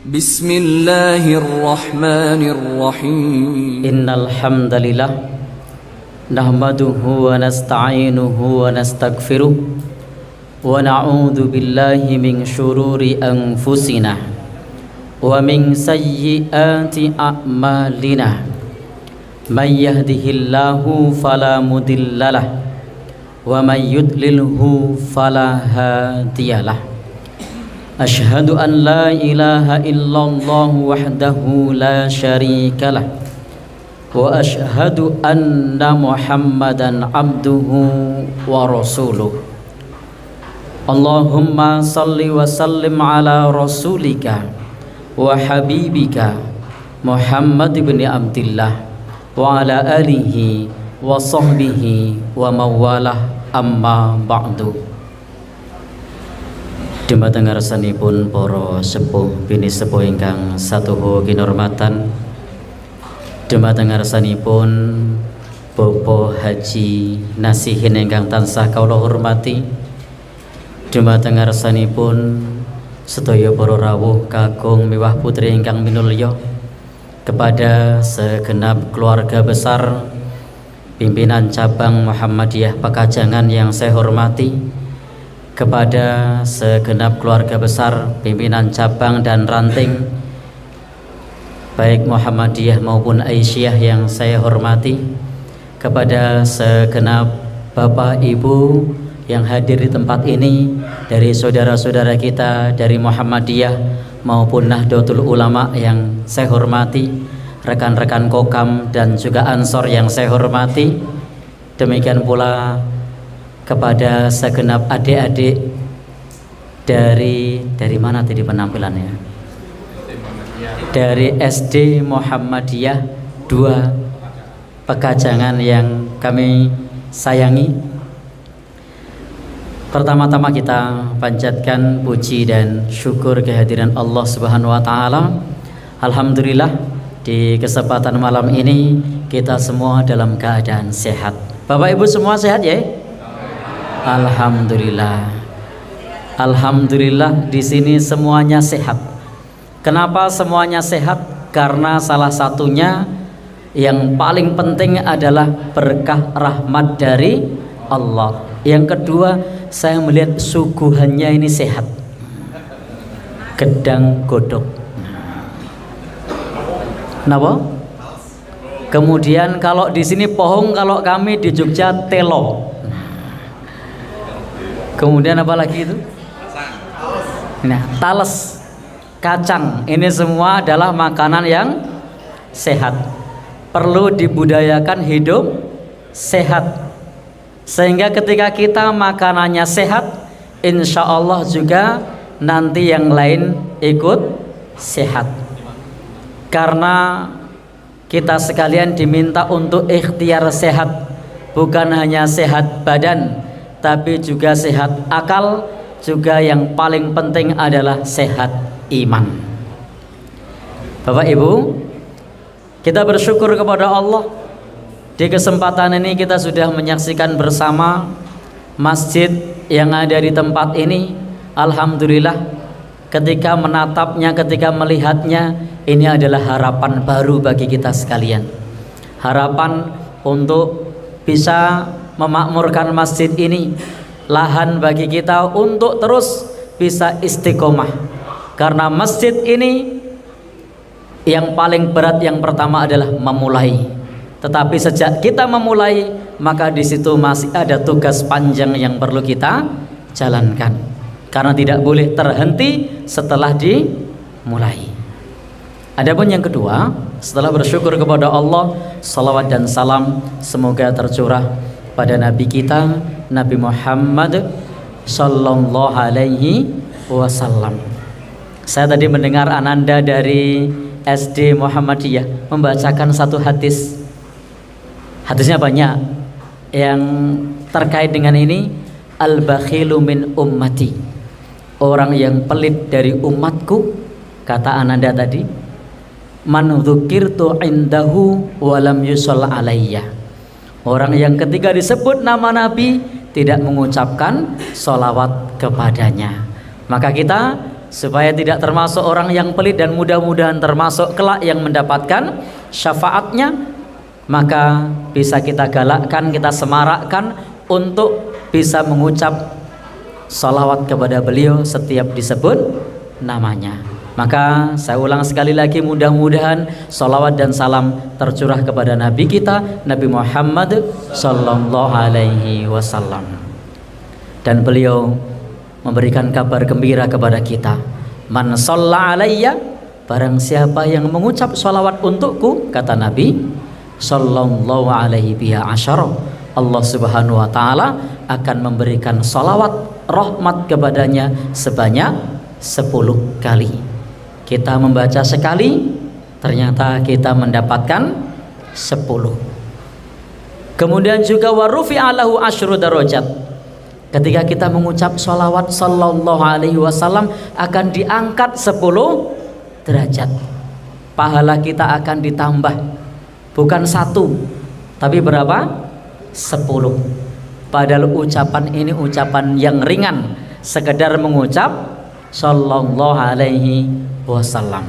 Bismillahirrahmanirrahim. Innal hamdalillah nahmaduhu wa nasta'inuhu wa nastaghfiruh wa na'udzu billahi min syururi anfusina wa min sayyiati a'malina. May yahdihillahu fala mudhillalah wa may yudlilhu fala hadiyalah. Asyhadu an la ilaha illallah wahdahu la syarikalah wa asyhadu anna Muhammadan abduhu wa rasuluh. Allahumma salli wa sallim ala rasulika wa habibika Muhammad ibn Abdillah wa ala alihi wa sahbihi wa mawalah, amma ba'du. Dumateng ngarsanipun para sepuh bini sepuh ingkang satuhu kinurmatan, dumateng ngarsanipun Bapak Haji Nasihin ingkang tansah kawula hormati, dumateng ngarsanipun sedaya para rawuh kakung miwah putri ingkang minulya, kepada segenap keluarga besar pimpinan cabang Muhammadiyah Pekajangan yang saya hormati, kepada segenap keluarga besar pimpinan cabang dan ranting baik Muhammadiyah maupun Aisyah yang saya hormati, kepada segenap Bapak Ibu yang hadir di tempat ini, dari saudara-saudara kita dari Muhammadiyah maupun Nahdlatul Ulama yang saya hormati, rekan-rekan Kokam dan juga Ansor yang saya hormati, demikian pula kepada segenap adik-adik dari mana tadi penampilannya? Dari SD Muhammadiyah 2 Pekajangan yang kami sayangi. Pertama-tama kita panjatkan puji dan syukur kehadiran Allah Subhanahu wa taala. Alhamdulillah di kesempatan malam ini kita semua dalam keadaan sehat. Bapak Ibu semua sehat ya? Alhamdulillah. Alhamdulillah di sini semuanya sehat. Kenapa semuanya sehat? Karena salah satunya yang paling penting adalah berkah rahmat dari Allah. Yang kedua, saya melihat suguhannya ini sehat. Gedang godok. Kenapa? Kemudian kalau di sini pohong, kalau kami di Jogja telo. Kemudian apa lagi itu? Nah, tales, kacang. Ini semua adalah makanan yang sehat. Perlu dibudayakan hidup sehat. Sehingga ketika kita makanannya sehat, insya Allah juga nanti yang lain ikut sehat. Karena kita sekalian diminta untuk ikhtiar sehat, bukan hanya sehat badan, tapi juga sehat akal, juga yang paling penting adalah sehat iman. Bapak Ibu, kita bersyukur kepada Allah. Di kesempatan ini kita sudah menyaksikan bersama masjid yang ada di tempat ini. Alhamdulillah, ketika menatapnya, ketika melihatnya, ini adalah harapan baru bagi kita sekalian. Harapan untuk bisa memakmurkan masjid ini, lahan bagi kita untuk terus bisa istiqomah. Karena masjid ini yang paling berat yang pertama adalah memulai. Tetapi sejak kita memulai, maka di situ masih ada tugas panjang yang perlu kita jalankan. Karena tidak boleh terhenti setelah dimulai. Adapun yang kedua, setelah bersyukur kepada Allah, salawat dan salam semoga tercurah pada Nabi kita, Nabi Muhammad Sallallahu Alaihi Wasallam. Saya tadi mendengar Ananda dari SD Muhammadiyah membacakan satu hadis. Hadisnya banyak yang terkait dengan ini. Al-bakhilu min ummati, orang yang pelit dari umatku, kata Ananda tadi, man dzukirtu indahu walam yusall alayya, orang yang ketika disebut nama Nabi tidak mengucapkan sholawat kepadanya. Maka kita supaya tidak termasuk orang yang pelit dan mudah-mudahan termasuk kelak yang mendapatkan syafaatnya, maka bisa kita galakkan, kita semarakkan untuk bisa mengucap salawat kepada beliau setiap disebut namanya. Maka saya ulang sekali lagi, mudah-mudahan salawat dan salam tercurah kepada Nabi kita, Nabi Muhammad Sallallahu Alaihi Wasallam. Dan beliau memberikan kabar gembira kepada kita, man shalla alayya, barang siapa yang mengucap salawat untukku, kata Nabi Sallallahu Alaihi Wasallam, Allah Subhanahu Wa Taala akan memberikan salawat rahmat kepadanya sebanyak 10 kali. Kita membaca sekali, ternyata kita mendapatkan 10. Kemudian juga warufi'alahu asyru darajat. Ketika kita mengucap sholawat sallallahu alaihi wasallam, akan diangkat 10 derajat. Pahala kita akan ditambah, bukan 1, tapi berapa? 10. Padahal ucapan ini ucapan yang ringan, sekedar mengucap sallallahu alaihi wasallam.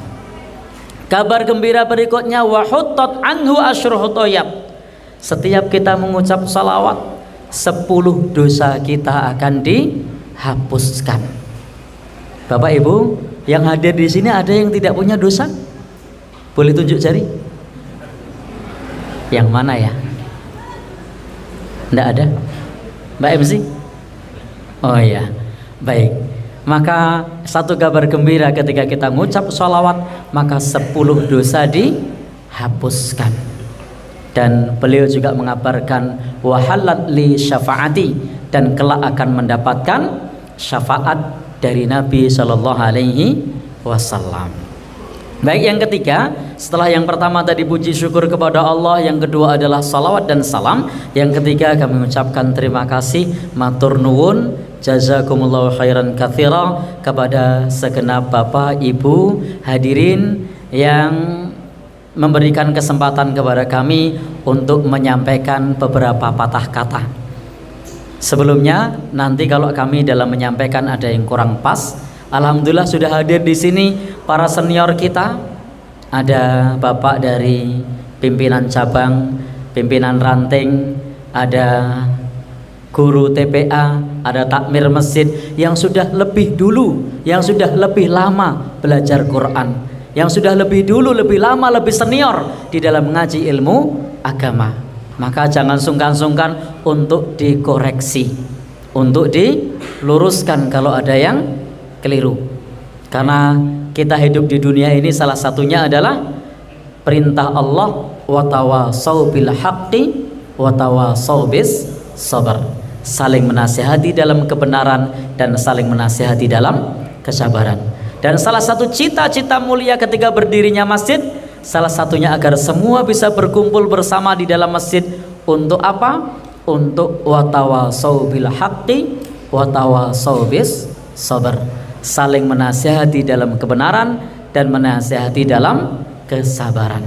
Kabar gembira berikutnya, wa huttat anhu asyru hutayab. Setiap kita mengucap salawat, 10 dosa kita akan dihapuskan. Bapak Ibu yang hadir di sini, ada yang tidak punya dosa? Boleh tunjuk jari? Yang mana ya? Tidak ada? Mbak MC? Oh iya, baik. Maka satu kabar gembira, ketika kita mengucap sholawat, maka 10 dosa dihapuskan. Dan beliau juga mengabarkan wahalat li syafaati, dan kelak akan mendapatkan syafaat dari Nabi Shallallahu Alaihi Wasallam. Baik, yang ketiga, setelah yang pertama tadi puji syukur kepada Allah, yang kedua adalah salawat dan salam, yang ketiga kami mengucapkan terima kasih, matur nuwun, jazakumullahu khairan katsira kepada segenap Bapak Ibu hadirin yang memberikan kesempatan kepada kami untuk menyampaikan beberapa patah kata. Sebelumnya, nanti kalau kami dalam menyampaikan ada yang kurang pas, alhamdulillah sudah hadir di sini para senior kita. Ada Bapak dari pimpinan cabang, pimpinan ranting, ada guru TPA, ada takmir masjid yang sudah lebih dulu, yang sudah lebih lama belajar Quran, yang sudah lebih dulu, lebih lama, lebih senior di dalam mengaji ilmu agama. Maka jangan sungkan-sungkan untuk dikoreksi, untuk diluruskan kalau ada yang keliru. Karena kita hidup di dunia ini salah satunya adalah perintah Allah, wa tawasau bil haqqi wa tawasau bis sabar. Saling menasihati dalam kebenaran dan saling menasihati dalam kesabaran. Dan salah satu cita-cita mulia ketika berdirinya masjid, salah satunya agar semua bisa berkumpul bersama di dalam masjid. Untuk apa? Untuk wa tawasau bil haqqi wa tawasau bis sabar. Saling menasihati dalam kebenaran dan menasihati dalam kesabaran.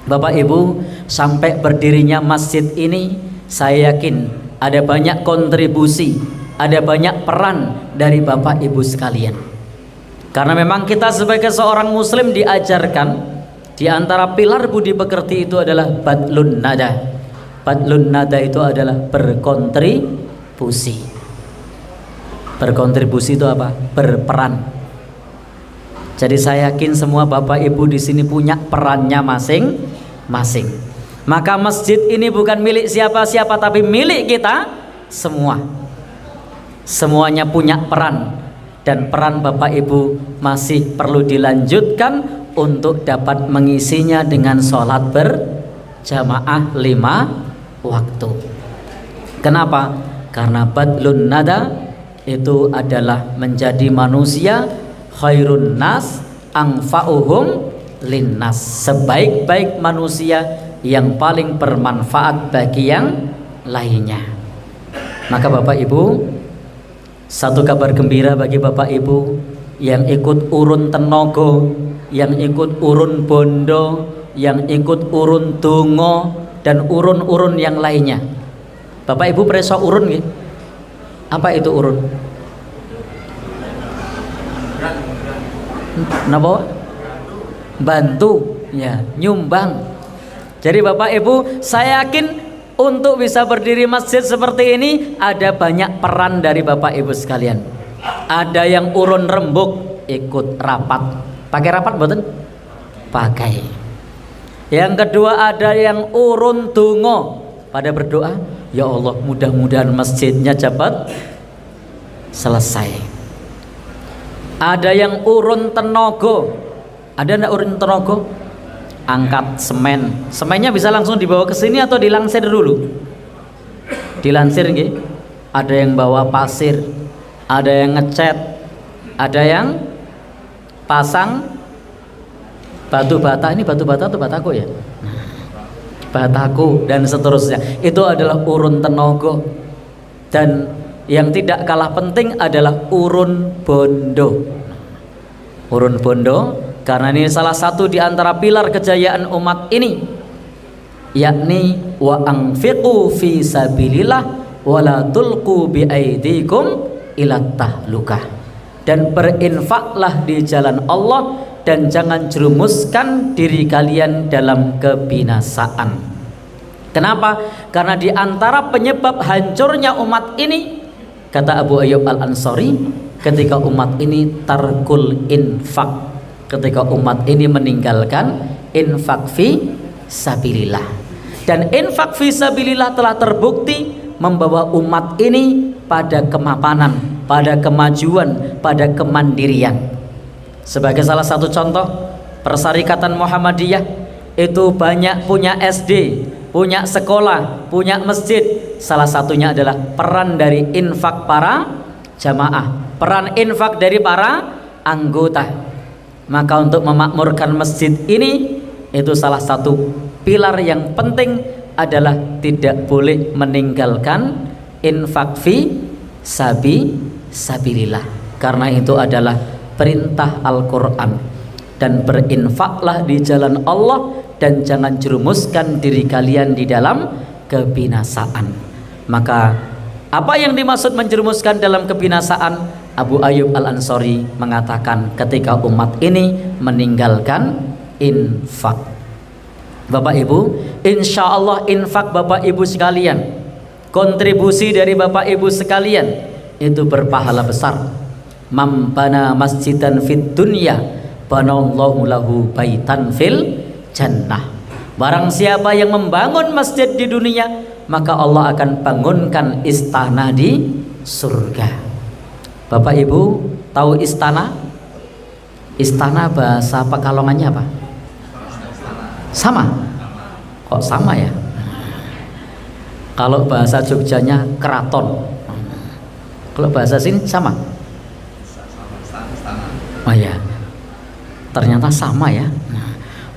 Bapak Ibu, sampai berdirinya masjid ini, saya yakin ada banyak kontribusi, ada banyak peran dari Bapak Ibu sekalian. Karena memang kita sebagai seorang muslim diajarkan, di antara pilar budi pekerti itu adalah badlun nada. Badlun nada itu adalah berkontribusi. Berkontribusi itu apa? Berperan. Jadi saya yakin semua Bapak Ibu di sini punya perannya masing-masing. Maka masjid ini bukan milik siapa-siapa, tapi milik kita semua. Semuanya punya peran, dan peran Bapak Ibu masih perlu dilanjutkan untuk dapat mengisinya dengan sholat berjamaah 5 waktu. Kenapa? Karena badlun nada itu adalah menjadi manusia khairun nas anfa'uhum linnas, sebaik-baik manusia yang paling bermanfaat bagi yang lainnya. Maka Bapak Ibu, satu kabar gembira bagi Bapak Ibu yang ikut urun Tenogo, yang ikut urun Bondo, yang ikut urun Dongo, dan urun-urun yang lainnya. Bapak Ibu preso urun nggih? Apa itu urun? napa? Bantu, ya, nyumbang. Jadi Bapak Ibu, saya yakin untuk bisa berdiri masjid seperti ini ada banyak peran dari Bapak Ibu sekalian. Ada yang urun rembuk ikut rapat. Pakai rapat mboten? Pakai. Yang kedua ada yang urun donga pada berdoa, ya Allah mudah-mudahan masjidnya cepat selesai. Ada yang urun tenaga. Ada ndak urun tenaga? Angkat semen. Semennya bisa langsung dibawa ke sini atau dilansir dulu? Dilansir nggih. Ada yang bawa pasir, ada yang ngecat, ada yang pasang batu bata. Ini batu bata atau batako ya? Bataku dan seterusnya. Itu adalah urun tenaga. Dan yang tidak kalah penting adalah urun bondo. Urun bondo karena ini salah satu di antara pilar kejayaan umat ini, yakni wa anfiqu fi sabilillah wa la tulqu bi aidikum ila tahlukah. Dan berinfaklah di jalan Allah dan jangan jerumuskan diri kalian dalam kebinasaan. Kenapa? Karena di antara penyebab hancurnya umat ini, kata Abu Ayyub Al-Ansari, ketika umat ini tarkul infak, ketika umat ini meninggalkan infak fi sabilillah. Dan infak fi sabilillah telah terbukti membawa umat ini pada kemapanan, pada kemajuan, pada kemandirian. Sebagai salah satu contoh, Persyarikatan Muhammadiyah itu banyak punya SD, punya sekolah, punya masjid. Salah satunya adalah peran dari infak para jamaah, peran infak dari para anggota. Maka untuk memakmurkan masjid ini, itu salah satu pilar yang penting adalah tidak boleh meninggalkan infak fi sabilillah, karena itu adalah perintah Al-Quran. Dan berinfaklah di jalan Allah dan jangan jerumuskan diri kalian di dalam kebinasaan. Maka apa yang dimaksud menjerumuskan dalam kebinasaan? Abu Ayyub Al-Ansari mengatakan ketika umat ini meninggalkan infak. Bapak Ibu, insya Allah infak Bapak Ibu sekalian, kontribusi dari Bapak Ibu sekalian itu berpahala besar. Man bana masjidan fid dunya banallahu lahu baitan fil jannah. Barang siapa yang membangun masjid di dunia, maka Allah akan bangunkan istana di surga. Bapak Ibu tahu istana? Istana bahasa Pekalongannya apa? Sama? Kok sama ya? Kalau bahasa Jogjanya keraton. Kalau bahasa sini sama? Oh ya, ternyata sama ya.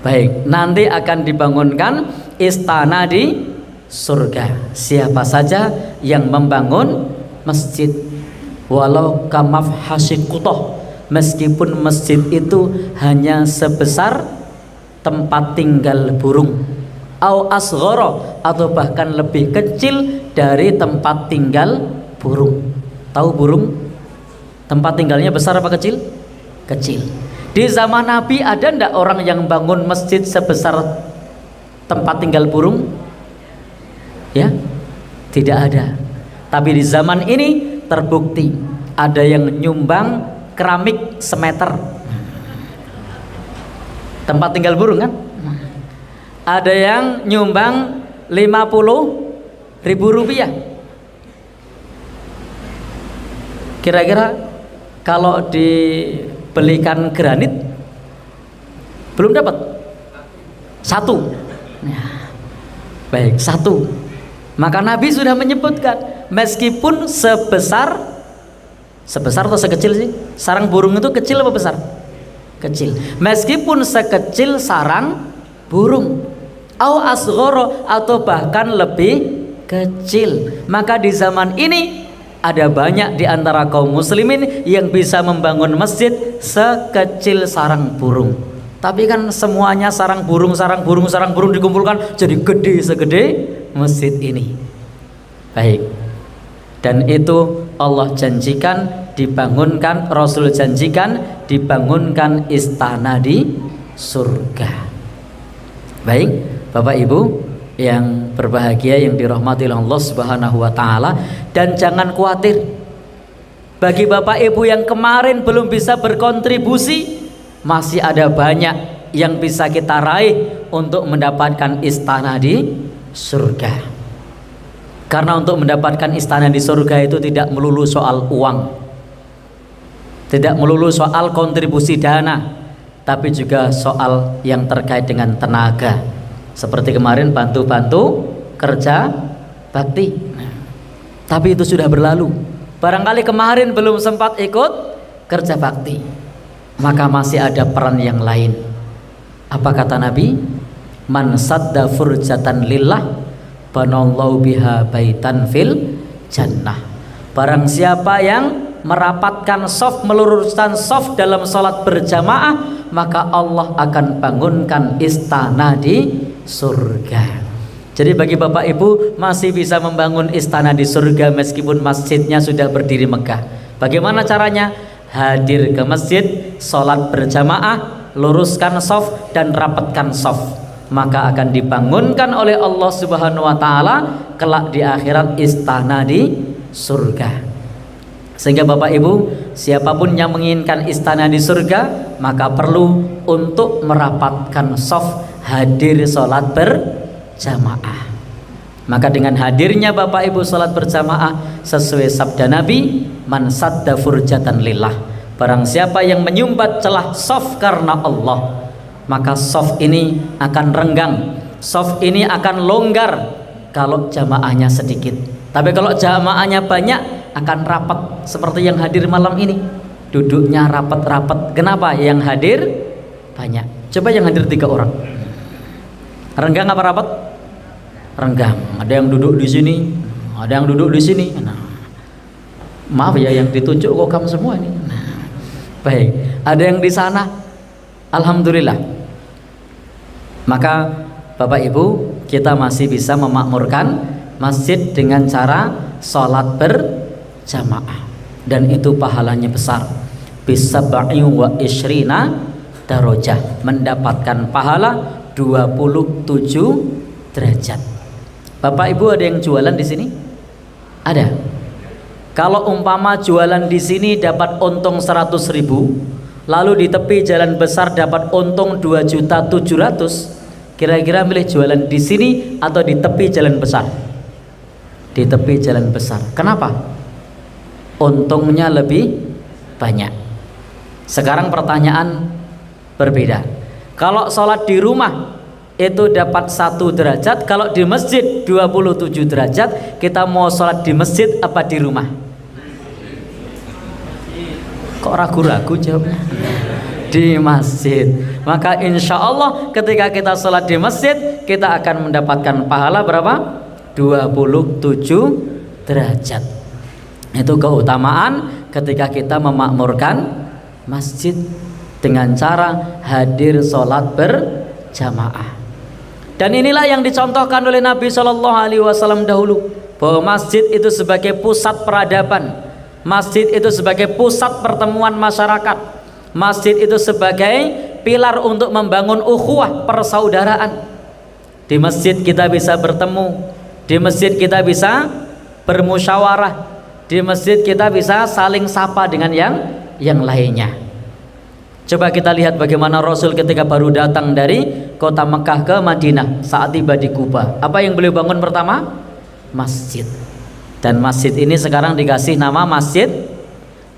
Baik, nanti akan dibangunkan istana di surga. Siapa saja yang membangun masjid, walau kamafhasikutoh, meskipun masjid itu hanya sebesar tempat tinggal burung, au asghara, atau bahkan lebih kecil dari tempat tinggal burung. Tahu burung tempat tinggalnya besar apa kecil? Kecil. Di zaman Nabi ada ndak orang yang bangun masjid sebesar tempat tinggal burung? Ya, tidak ada. Tapi di zaman ini terbukti ada yang nyumbang keramik semeter, tempat tinggal burung kan. Ada yang nyumbang 50.000 rupiah. Kira-kira kalau dibelikan granit belum dapat satu. Baik, satu. Maka Nabi sudah menyebutkan, meskipun sebesar atau sekecil sih? Sarang burung itu kecil apa besar? Kecil. Meskipun sekecil sarang burung, au asghara, atau bahkan lebih kecil. Maka di zaman ini ada banyak di antara kaum muslimin yang bisa membangun masjid sekecil sarang burung. Tapi kan semuanya sarang burung dikumpulkan jadi gede segede masjid ini. Baik. Dan itu Allah janjikan dibangunkan, Rasul janjikan dibangunkan istana di surga. Baik, Bapak Ibu yang berbahagia yang dirahmati Allah Subhanahu wa taala, dan jangan khawatir bagi Bapak Ibu yang kemarin belum bisa berkontribusi, masih ada banyak yang bisa kita raih untuk mendapatkan istana di surga. Karena untuk mendapatkan istana di surga itu tidak melulu soal uang, tidak melulu soal kontribusi dana, tapi juga soal yang terkait dengan tenaga. Seperti kemarin bantu-bantu kerja bakti. Tapi itu sudah berlalu. Barangkali kemarin belum sempat ikut kerja bakti, maka masih ada peran yang lain. Apa kata Nabi? Man sadda furjatan lillah banallahu biha baitan fil jannah. Barang siapa yang merapatkan shaf, meluruskan shaf dalam sholat berjamaah, maka Allah akan bangunkan istana di surga. Jadi bagi Bapak Ibu masih bisa membangun istana di surga meskipun masjidnya sudah berdiri megah. Bagaimana caranya? Hadir ke masjid, sholat berjamaah, luruskan shaf dan rapatkan shaf, maka akan dibangunkan oleh Allah Subhanahu wa taala kelak di akhirat istana di surga. Sehingga Bapak Ibu, siapapun yang menginginkan istana di surga, maka perlu untuk merapatkan shaf, hadir sholat berjamaah. Maka dengan hadirnya Bapak Ibu sholat berjamaah sesuai sabda Nabi, man sadda furjatan lillah, barang siapa yang menyumbat celah shaf karena Allah, maka shaf ini akan renggang, shaf ini akan longgar kalau jamaahnya sedikit. Tapi kalau jamaahnya banyak akan rapat, seperti yang hadir malam ini, duduknya rapat-rapat. Kenapa? Yang hadir banyak. Coba yang hadir 3 orang, renggang apa rapat? Renggang. Ada yang duduk di sini, ada yang duduk di sini. Nah, maaf ya yang ditunjuk kok kamu semua ini. Nah, baik, ada yang di sana. Alhamdulillah. Maka Bapak Ibu, kita masih bisa memakmurkan masjid dengan cara sholat berjamaah, dan itu pahalanya besar. Bisab'i wa isyrina darajah, mendapatkan pahala 27 derajat. Bapak Ibu ada yang jualan di sini? Ada. Kalau umpama jualan di sini dapat untung 100.000, lalu di tepi jalan besar dapat untung 2.700.000, kira-kira milih jualan di sini atau di tepi jalan besar? Di tepi jalan besar. Kenapa? Untungnya lebih banyak. Sekarang pertanyaan berbeda. Kalau sholat di rumah itu dapat 1 derajat, kalau di masjid 27 derajat. Kita mau sholat di masjid apa di rumah? Kok ragu-ragu jawabnya? Di masjid. Maka insya Allah ketika kita sholat di masjid, kita akan mendapatkan pahala berapa? 27 derajat. Itu keutamaan ketika kita memakmurkan masjid dengan cara hadir sholat berjamaah. Dan inilah yang dicontohkan oleh Nabi Shallallahu Alaihi Wasallam dahulu, bahwa masjid itu sebagai pusat peradaban, masjid itu sebagai pusat pertemuan masyarakat, masjid itu sebagai pilar untuk membangun ukhuwah persaudaraan. Di masjid kita bisa bertemu, di masjid kita bisa bermusyawarah, di masjid kita bisa saling sapa dengan yang lainnya. Coba kita lihat bagaimana Rasul ketika baru datang dari kota Mekah ke Madinah, saat tiba di Kuba, apa yang beliau bangun pertama? Masjid. Dan masjid ini sekarang dikasih nama masjid.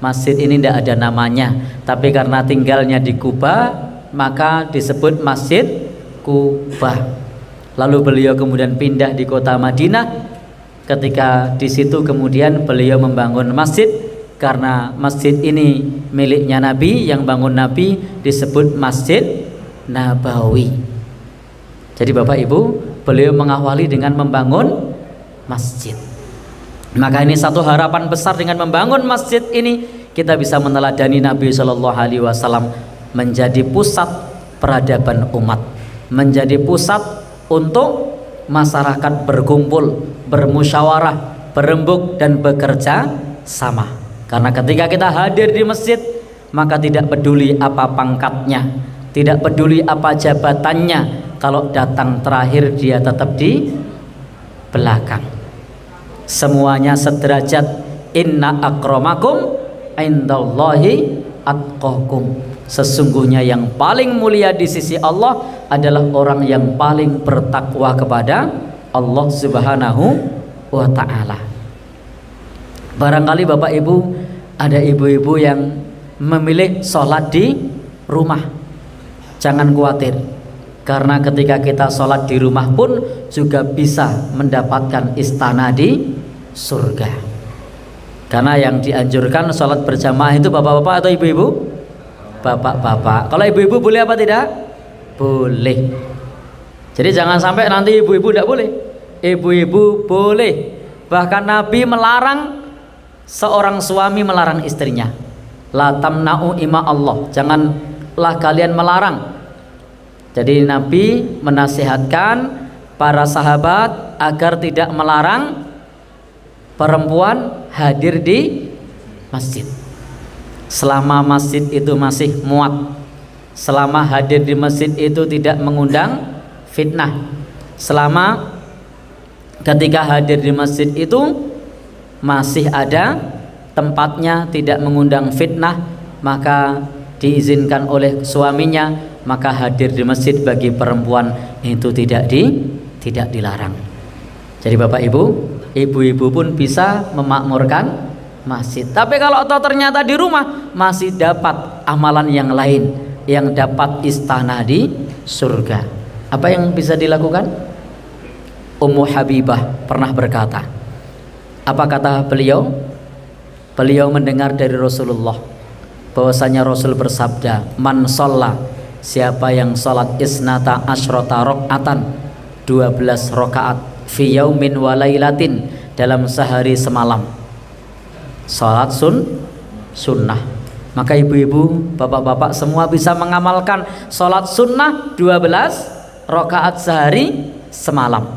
Masjid ini tidak ada namanya, tapi karena tinggalnya di Kuba, maka disebut Masjid Kuba. Lalu beliau kemudian pindah di kota Madinah. Ketika di situ kemudian beliau membangun masjid, karena masjid ini miliknya Nabi, yang bangun Nabi, disebut Masjid Nabawi. Jadi Bapak Ibu, beliau mengawali dengan membangun masjid. Maka ini satu harapan besar, dengan membangun masjid ini kita bisa meneladani Nabi Shallallahu Alaihi Wasallam menjadi pusat peradaban umat, menjadi pusat untuk masyarakat berkumpul, bermusyawarah, berembuk dan bekerja sama. Karena ketika kita hadir di masjid, maka tidak peduli apa pangkatnya, tidak peduli apa jabatannya, kalau datang terakhir dia tetap di belakang. Semuanya sederajat. Inna akramakum indallahi atqakum. Sesungguhnya yang paling mulia di sisi Allah adalah orang yang paling bertakwa kepada Allah Subhanahu wa ta'ala. Barangkali Bapak Ibu ada ibu-ibu yang memilih sholat di rumah. Jangan khawatir, karena ketika kita sholat di rumah pun juga bisa mendapatkan istana di surga. Karena yang dianjurkan sholat berjamaah itu bapak-bapak atau ibu-ibu? Bapak-bapak. Kalau ibu-ibu boleh apa tidak? Boleh. Jadi jangan sampai nanti ibu-ibu tidak boleh. Ibu-ibu boleh. Bahkan Nabi melarang seorang suami melarang istrinya. La tamna'u ima Allah. Janganlah kalian melarang. Jadi Nabi menasihatkan para sahabat agar tidak melarang perempuan hadir di masjid selama masjid itu masih muat, selama hadir di masjid itu tidak mengundang fitnah, selama ketika hadir di masjid itu masih ada tempatnya, tidak mengundang fitnah, maka diizinkan oleh suaminya, maka hadir di masjid bagi perempuan itu tidak dilarang. Jadi Bapak Ibu, ibu-ibu pun bisa memakmurkan masjid. Tapi kalau ternyata di rumah masih dapat amalan yang lain, yang dapat istana di surga, apa yang bisa dilakukan? Ummu Habibah pernah berkata, apa kata beliau? Beliau mendengar dari Rasulullah bahwasanya Rasul bersabda, man sholla, siapa yang sholat isnata asyrota rok'atan, 12 rakaat, fi yaumin wa lailatin, dalam sehari semalam, salat sunnah. Maka ibu-ibu, bapak-bapak semua bisa mengamalkan salat sunnah 12 rakaat sehari semalam.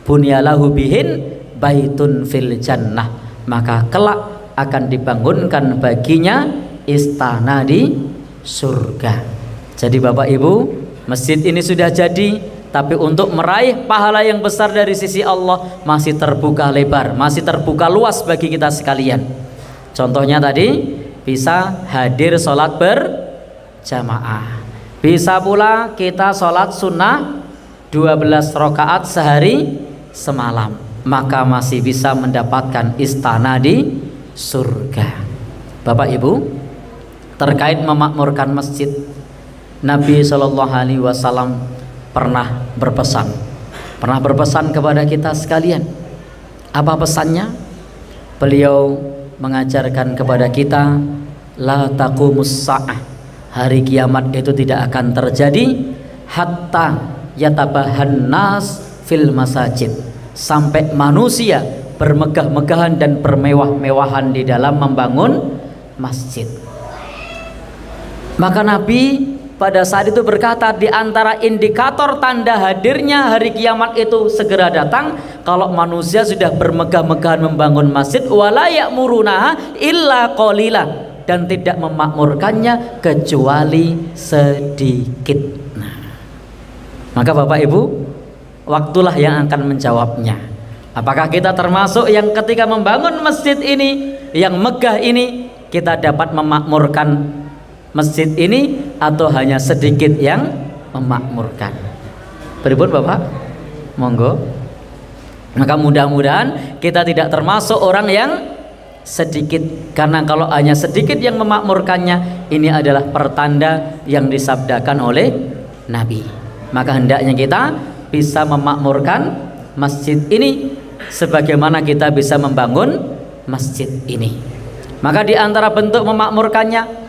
Bunyalahu bihin baitun fil jannah, maka kelak akan dibangunkan baginya istana di surga. Jadi Bapak Ibu, masjid ini sudah jadi, tapi untuk meraih pahala yang besar dari sisi Allah masih terbuka lebar, masih terbuka luas bagi kita sekalian. Contohnya tadi bisa hadir sholat berjamaah, bisa pula kita sholat sunnah 12 rakaat sehari semalam, maka masih bisa mendapatkan istana di surga. Bapak Ibu, terkait memakmurkan masjid, Nabi SAW pernah berpesan kepada kita sekalian. Apa pesannya? Beliau mengajarkan kepada kita, la taqumus sa'ah, hari kiamat itu tidak akan terjadi hatta yatabahan nas fil masajid, sampai manusia bermegah-megahan dan bermewah-mewahan di dalam membangun masjid. Maka Nabi pada saat itu berkata, di antara indikator tanda hadirnya hari kiamat itu segera datang kalau manusia sudah bermegah-megahan membangun masjid, wala ya'murunaha illa qalila, dan tidak memakmurkannya kecuali sedikit. Nah, maka Bapak Ibu, waktulah yang akan menjawabnya. Apakah kita termasuk yang ketika membangun masjid ini, yang megah ini, kita dapat memakmurkan masjid ini, atau hanya sedikit yang memakmurkan? Pripun Bapak? Monggo. Maka mudah-mudahan kita tidak termasuk orang yang sedikit, karena kalau hanya sedikit yang memakmurkannya, ini adalah pertanda yang disabdakan oleh Nabi. Maka hendaknya kita bisa memakmurkan masjid ini sebagaimana kita bisa membangun masjid ini. Maka di antara bentuk memakmurkannya,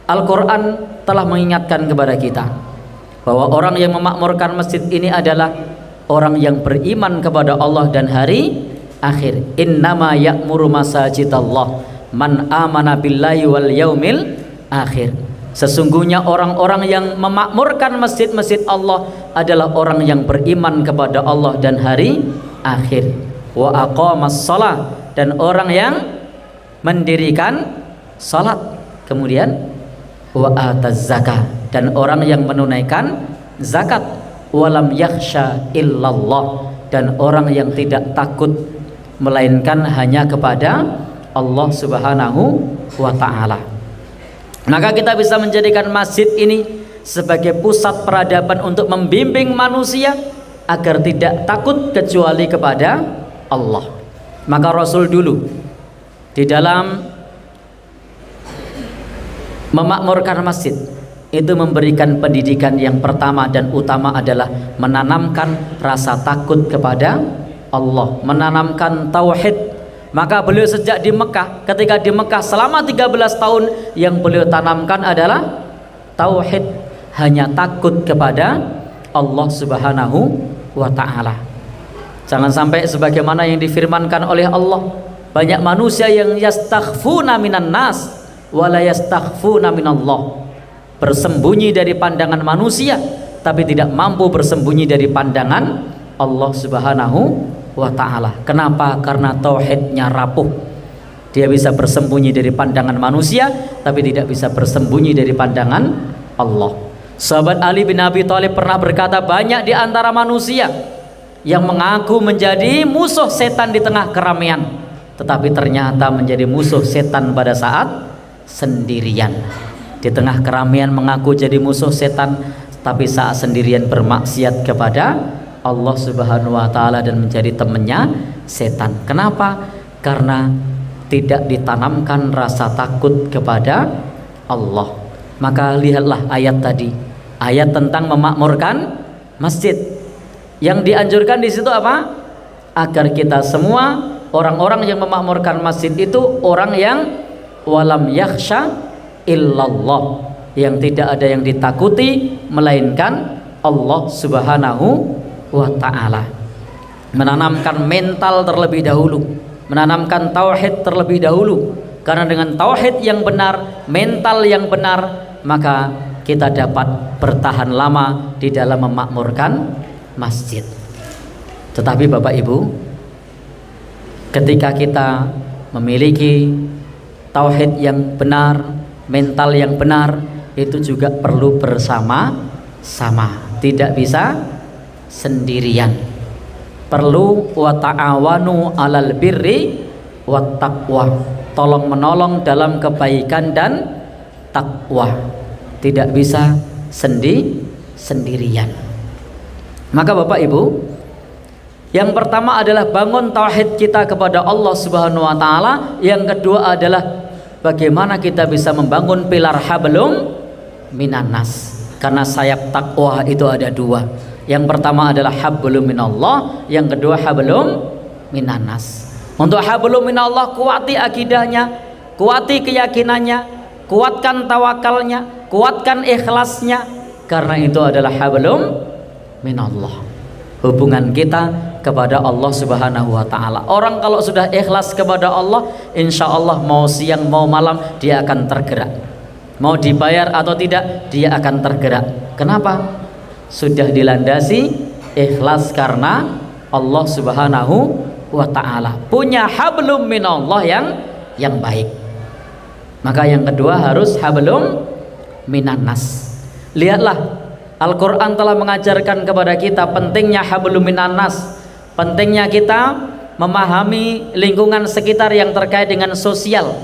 Al-Quran telah mengingatkan kepada kita bahwa orang yang memakmurkan masjid ini adalah orang yang beriman kepada Allah dan hari akhir. Innama ya'muru masajidallah man amana billahi wal yaumil akhir. Sesungguhnya orang-orang yang memakmurkan masjid-masjid Allah adalah orang yang beriman kepada Allah dan hari akhir. wa aqamas shalah, dan orang yang mendirikan salat, kemudian wa ataz zakah, dan orang yang menunaikan zakat, walam yakhsha illallah, dan orang yang tidak takut melainkan hanya kepada Allah Subhanahu wa ta'ala. Maka kita bisa menjadikan masjid ini sebagai pusat peradaban untuk membimbing manusia agar tidak takut kecuali kepada Allah. Maka Rasul dulu di dalam memakmurkan masjid itu memberikan pendidikan yang pertama dan utama adalah menanamkan rasa takut kepada Allah, menanamkan tauhid. Maka beliau sejak di Mekah, ketika di Mekah selama 13 tahun, yang beliau tanamkan adalah tauhid, hanya takut kepada Allah Subhanahu wa ta'ala. Jangan sampai sebagaimana yang difirmankan oleh Allah, banyak manusia yang yastakhfuna minan nas wala yastakhfuna minallah, bersembunyi dari pandangan manusia tapi tidak mampu bersembunyi dari pandangan Allah Subhanahu wa ta'ala. Kenapa? Karena tauhidnya rapuh. Dia bisa bersembunyi dari pandangan manusia tapi tidak bisa bersembunyi dari pandangan Allah. Sahabat Ali bin Abi Thalib pernah berkata, banyak di antara manusia yang mengaku menjadi musuh setan di tengah keramaian, tetapi ternyata menjadi musuh setan pada saat sendirian. Di tengah keramaian mengaku jadi musuh setan, tapi saat sendirian bermaksiat kepada Allah Subhanahu wa ta'ala dan menjadi temannya setan. Kenapa? Karena tidak ditanamkan rasa takut kepada Allah. Maka lihatlah ayat tadi, ayat tentang memakmurkan masjid. Yang dianjurkan di situ apa? Agar kita semua orang-orang yang memakmurkan masjid itu orang yang walam yakhsha illallah, yang tidak ada yang ditakuti melainkan Allah Subhanahu wa ta'ala. Menanamkan mental terlebih dahulu, menanamkan tauhid terlebih dahulu, karena dengan tauhid yang benar, mental yang benar, maka kita dapat bertahan lama di dalam memakmurkan masjid. Tetapi Bapak Ibu, ketika kita memiliki tauhid yang benar, mental yang benar, itu juga perlu bersama-sama, tidak bisa sendirian. Perlu wa ta'awanu 'alal birri wat taqwa, tolong menolong dalam kebaikan dan takwa, tidak bisa sendirian. Maka Bapak Ibu, yang pertama adalah bangun tauhid kita kepada Allah Subhanahu wa ta'ala. Yang kedua adalah bagaimana kita bisa membangun pilar hablum minan nas, karena sayap takwa itu ada dua. Yang pertama adalah hablum minallah, yang kedua hablum minan nas. Untuk hablum minallah, kuati akidahnya, kuati keyakinannya, kuatkan tawakalnya, kuatkan ikhlasnya, karena itu adalah hablum minallah, hubungan kita kepada Allah Subhanahu wa ta'ala. Orang kalau sudah ikhlas kepada Allah, insya Allah mau siang mau malam dia akan tergerak, mau dibayar atau tidak dia akan tergerak. Kenapa? Sudah dilandasi ikhlas karena Allah Subhanahu wa ta'ala, punya hablum minallah yang baik. Maka yang kedua harus hablum minan nas. Lihatlah, Al-Quran telah mengajarkan kepada kita pentingnya hablum minan nas, pentingnya kita memahami lingkungan sekitar yang terkait dengan sosial.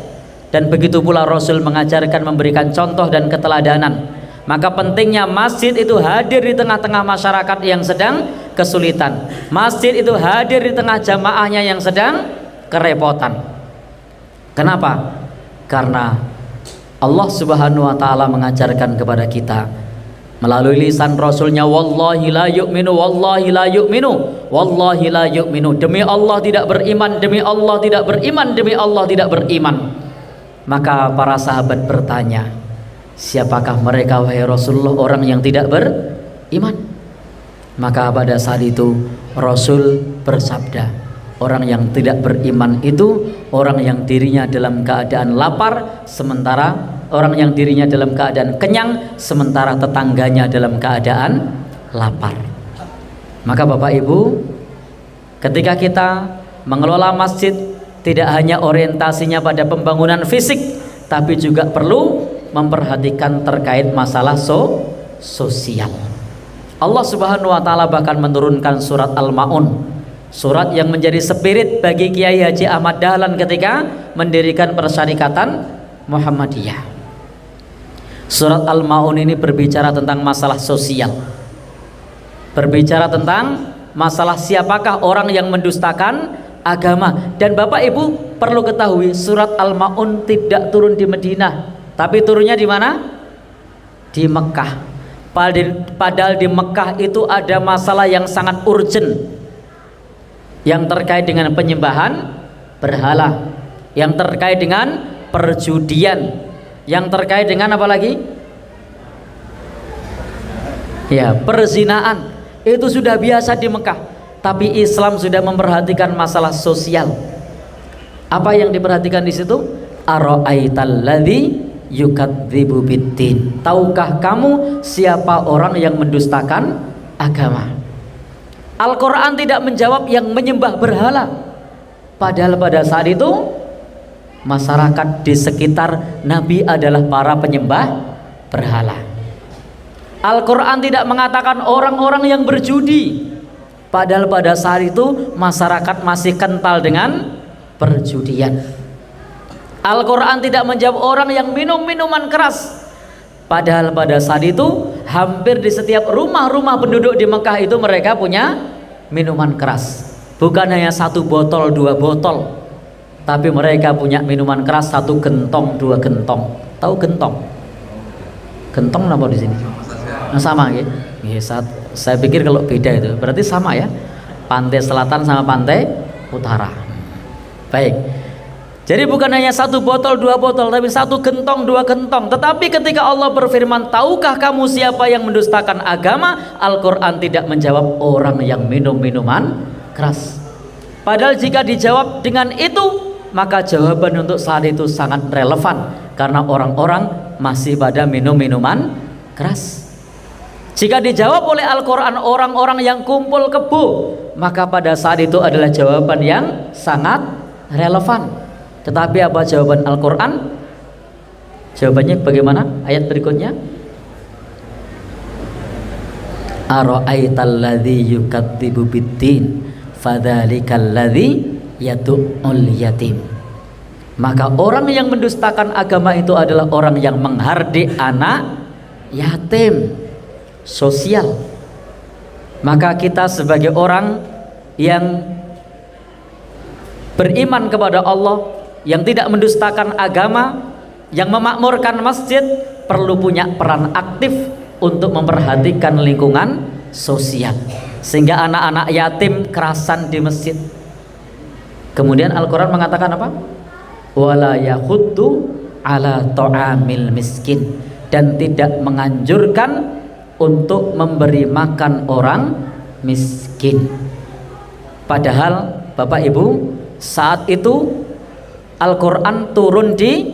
Dan begitu pula Rasul mengajarkan memberikan contoh dan keteladanan. Maka pentingnya masjid itu hadir di tengah-tengah masyarakat yang sedang kesulitan. Masjid itu hadir di tengah jamaahnya yang sedang kerepotan. Kenapa? Karena Allah Subhanahu wa ta'ala mengajarkan kepada kita melalui lisan Rasulnya, wallahi la yu'minu, wallahi la yu'minu, wallahi la yu'minu, demi Allah tidak beriman, demi Allah tidak beriman, demi Allah tidak beriman. Maka para sahabat bertanya, siapakah mereka wahai Rasulullah, orang yang tidak beriman? Maka pada saat itu Rasul bersabda, orang yang tidak beriman itu orang yang dirinya dalam keadaan lapar, sementara orang yang dirinya dalam keadaan kenyang, sementara tetangganya dalam keadaan lapar. Maka Bapak Ibu, ketika kita Mengelola masjid tidak hanya orientasinya pada pembangunan fisik, tapi juga perlu memperhatikan terkait masalah sosial. Allah Subhanahu wa taala bahkan menurunkan surat Al-Maun, surat yang menjadi spirit bagi Kiai Haji Ahmad Dahlan ketika mendirikan Persyarikatan Muhammadiyah. Surat Al-Maun ini berbicara tentang masalah sosial, berbicara tentang masalah siapakah orang yang mendustakan agama. Dan Bapak Ibu perlu ketahui, surat Al-Maun tidak turun di Madinah, tapi turunnya di mana? Di Mekah. Padahal di Mekah itu ada masalah yang sangat urgent yang terkait dengan penyembahan berhala, yang terkait dengan perjudian, yang terkait dengan apa lagi? Ya, perzinaan. Itu sudah biasa di Mekah, tapi Islam sudah memperhatikan masalah sosial. Apa yang diperhatikan di situ? Ara'aital ladzi yukadzibu biddin. Tahukah kamu siapa orang yang mendustakan agama? Al-Quran tidak menjawab yang menyembah berhala, padahal pada saat itu masyarakat di sekitar Nabi adalah para penyembah berhala. Al-Quran tidak mengatakan orang-orang yang berjudi, padahal pada saat itu masyarakat masih kental dengan perjudian. Al-Quran tidak menjawab orang yang minum minuman keras, padahal pada saat itu hampir di setiap rumah-rumah penduduk di Mekah itu mereka punya minuman keras. Bukan hanya 1 botol 2 botol, tapi mereka punya minuman keras 1 gentong 2 gentong. Tahu gentong? Gentong apa di sini? Nah, sama ya? Saya pikir kalau beda itu berarti sama ya, pantai selatan sama pantai utara. Baik, jadi bukan hanya 1 botol 2 botol, tapi 1 gentong 2 gentong. Tetapi ketika Allah berfirman, tahukah kamu siapa yang mendustakan agama? Al-Quran tidak menjawab orang yang minum minuman keras. Padahal jika dijawab dengan itu, maka jawaban untuk saat itu sangat relevan, karena orang-orang masih pada minum minuman keras. Jika dijawab oleh Al-Quran orang-orang yang kumpul kebo, maka pada saat itu adalah jawaban yang sangat relevan. Tetapi apa jawaban Al-Quran? Jawabannya bagaimana? Ayat berikutnya, ara'aital ladzi yukadzibu biddin fadzalikal ladzi yad'ul yatim. Maka orang yang mendustakan agama itu adalah orang yang menghardik anak yatim. Sosial. Maka kita sebagai orang yang beriman kepada Allah, yang tidak mendustakan agama, yang memakmurkan masjid, perlu punya peran aktif untuk memperhatikan lingkungan sosial, sehingga anak-anak yatim kerasan di masjid. Kemudian Al-Quran mengatakan apa? Wala yahuddu ala ta'amil miskin, dan tidak menganjurkan untuk memberi makan orang miskin. Padahal Bapak Ibu, saat itu Al-Quran turun di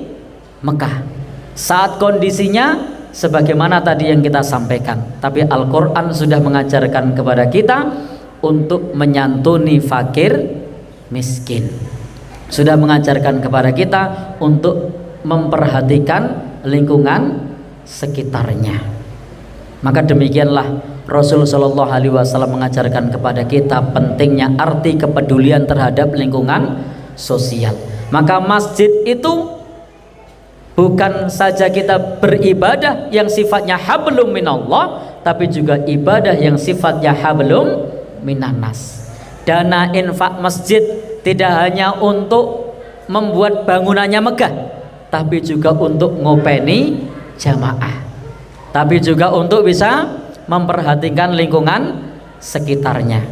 Mekah, saat kondisinya sebagaimana tadi yang kita sampaikan, tapi Al-Quran sudah mengajarkan kepada kita untuk menyantuni fakir miskin, sudah mengajarkan kepada kita untuk memperhatikan lingkungan sekitarnya. Maka demikianlah Rasul Shallallahu Alaihi Wasallam mengajarkan kepada kita pentingnya arti kepedulian terhadap lingkungan sosial. Maka masjid itu bukan saja kita beribadah yang sifatnya hablum minallah, tapi juga ibadah yang sifatnya hablum minannas. Dana infak masjid tidak hanya untuk membuat bangunannya megah, tapi juga untuk ngopeni jamaah, tapi juga untuk bisa memperhatikan lingkungan sekitarnya.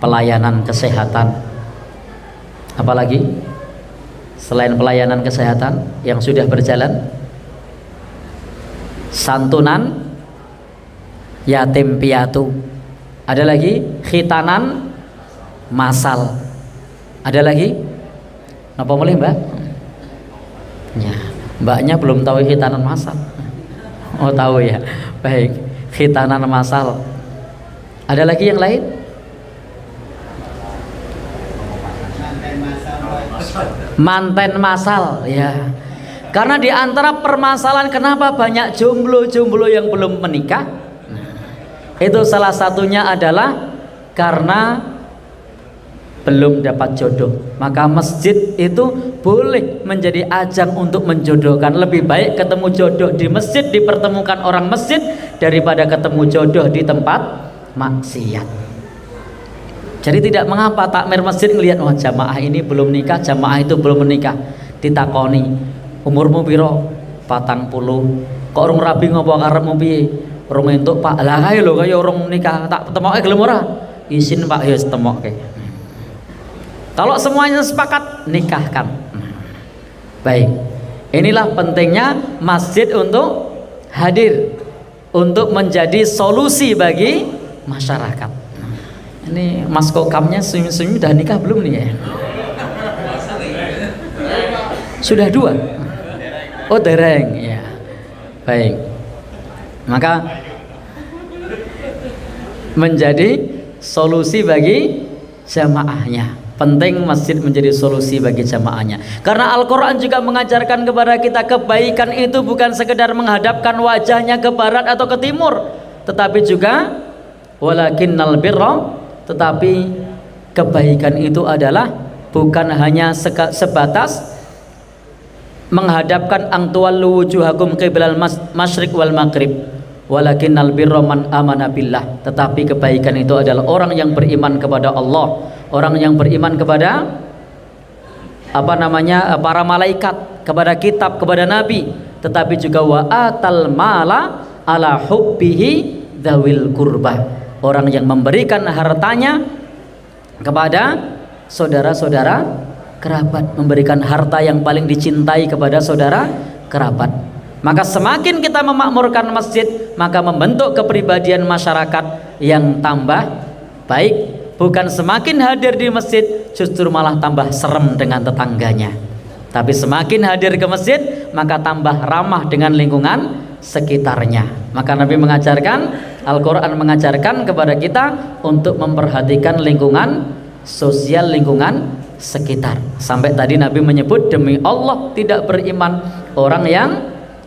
Pelayanan kesehatan, apalagi selain pelayanan kesehatan yang sudah berjalan, santunan yatim piatu, ada lagi khitanan masal, ada lagi apa boleh mbak? Ya, mbaknya belum tahu khitanan masal. Oh tahu ya, baik, khitanan masal. Ada lagi yang lain? manten masal ya. Karena di antara permasalahan kenapa banyak jomblo-jomblo yang belum menikah, itu salah satunya adalah karena belum dapat jodoh. Maka masjid itu boleh menjadi ajang untuk menjodohkan. Lebih baik ketemu jodoh di masjid, dipertemukan orang masjid, daripada ketemu jodoh di tempat maksiat. Jadi tidak mengapa takmir masjid ngelihat, oh jamaah ini belum nikah, jamaah itu belum menikah, ditakoni umurmu piro? 40. Kok urung rabi ngopo karepmu piye? Urung entuk Pak. Lah kae lho kaya urung nikah, tak temoke gelem ora? Izin Pak, ya temoke. Kalau semuanya sepakat, nikahkan. Baik. Inilah pentingnya masjid untuk hadir, untuk menjadi solusi bagi masyarakat. Ini Mas Kokamnya senyum-senyum, udah nikah belum nih ya? Sudah 2. Oh dereng ya. Baik. Maka menjadi solusi bagi jamaahnya. Penting masjid menjadi solusi bagi jamaahnya. Karena Al-Quran juga mengajarkan kepada kita kebaikan itu bukan sekedar menghadapkan wajahnya ke barat atau ke timur, tetapi juga walakinnal birra, tetapi kebaikan itu adalah bukan hanya sebatas menghadapkan angtuallu wujuhakum qiblal masyriq wal maghrib, walakinnal birra man amana billah, tetapi kebaikan itu adalah orang yang beriman kepada Allah, orang yang beriman kepada para malaikat, kepada kitab, kepada nabi, tetapi juga wa atal mala ala hubbihi dzawil qurbah, orang yang memberikan hartanya kepada saudara-saudara kerabat, memberikan harta yang paling dicintai kepada saudara kerabat. Maka semakin kita memakmurkan masjid, maka membentuk kepribadian masyarakat yang tambah baik. Bukan semakin hadir di masjid justru malah tambah serem dengan tetangganya, tapi semakin hadir ke masjid maka tambah ramah dengan lingkungan sekitarnya. Maka Nabi mengajarkan, Al-Quran mengajarkan kepada kita untuk memperhatikan lingkungan sosial, lingkungan sekitar. Sampai tadi Nabi menyebut, demi Allah tidak beriman orang yang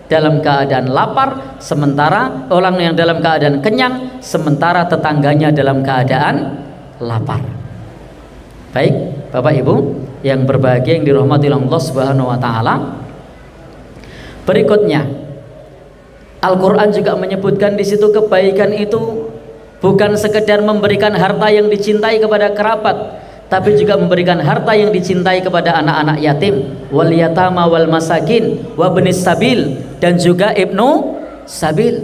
dalam keadaan lapar, sementara orang yang dalam keadaan kenyang, sementara tetangganya dalam keadaan lapar. Baik, Bapak Ibu yang berbahagia, yang dirahmati Allah Subhanahu wa taala. Berikutnya, Al-Qur'an juga menyebutkan di situ kebaikan itu bukan sekedar memberikan harta yang dicintai kepada kerabat, tapi juga memberikan harta yang dicintai kepada anak-anak yatim, wal yatama wal masakin wa ibnis sabil, dan juga ibnu sabil,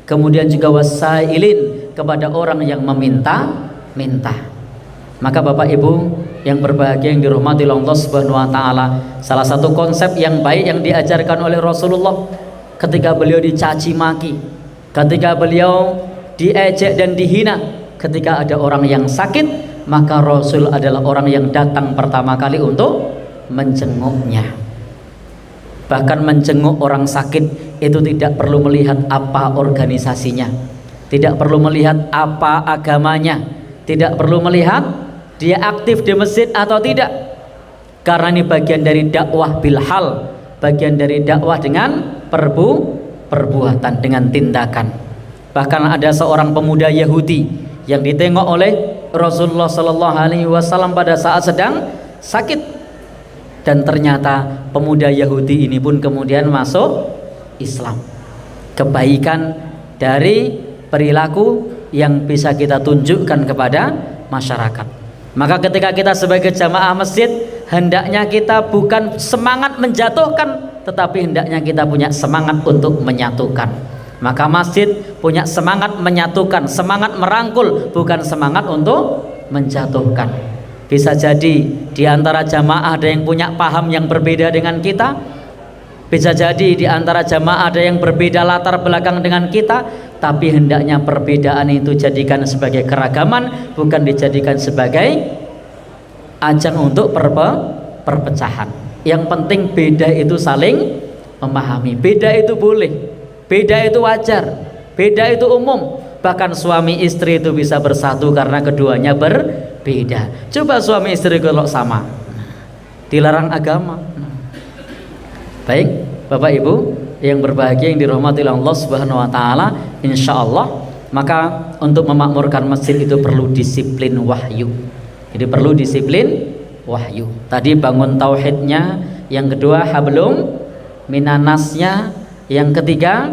kemudian juga wasailin, kepada orang yang meminta. Maka Bapak Ibu yang berbahagia, yang dirahmati Allah Subhanahu wa taala, salah satu konsep yang baik yang diajarkan oleh Rasulullah ketika beliau dicaci maki, ketika beliau diejek dan dihina, ketika ada orang yang sakit, maka Rasul adalah orang yang datang pertama kali untuk menjenguknya. Bahkan menjenguk orang sakit itu tidak perlu melihat apa organisasinya, tidak perlu melihat apa agamanya, tidak perlu melihat dia aktif di masjid atau tidak, karena ini bagian dari dakwah bilhal, bagian dari dakwah dengan perbuatan, dengan tindakan. Bahkan ada seorang pemuda Yahudi yang ditengok oleh Rasulullah Shallallahu Alaihi Wasallam pada saat sedang sakit, dan ternyata pemuda Yahudi ini pun kemudian masuk Islam. Kebaikan dari perilaku yang bisa kita tunjukkan kepada masyarakat. Maka ketika kita sebagai jamaah masjid, hendaknya kita bukan semangat menjatuhkan, tetapi hendaknya kita punya semangat untuk menyatukan. Maka masjid punya semangat menyatukan, semangat merangkul, bukan semangat untuk menjatuhkan. Bisa jadi di antara jamaah ada yang punya paham yang berbeda dengan kita, bisa jadi di antara jamaah ada yang berbeda latar belakang dengan kita, tapi hendaknya perbedaan itu jadikan sebagai keragaman, bukan dijadikan sebagai ajang untuk perpecahan. Yang penting beda itu saling memahami. Beda itu boleh, beda itu wajar, beda itu umum. Bahkan suami istri itu bisa bersatu karena keduanya berbeda. Coba suami istri kalau sama, dilarang agama. Baik, Bapak Ibu yang berbahagia yang dirahmati oleh Allah Subhanahu wa taala, insyaallah maka untuk memakmurkan masjid itu perlu disiplin wahyu. Jadi perlu disiplin wahyu. Tadi bangun tauhidnya, yang kedua hablum minanasnya, yang ketiga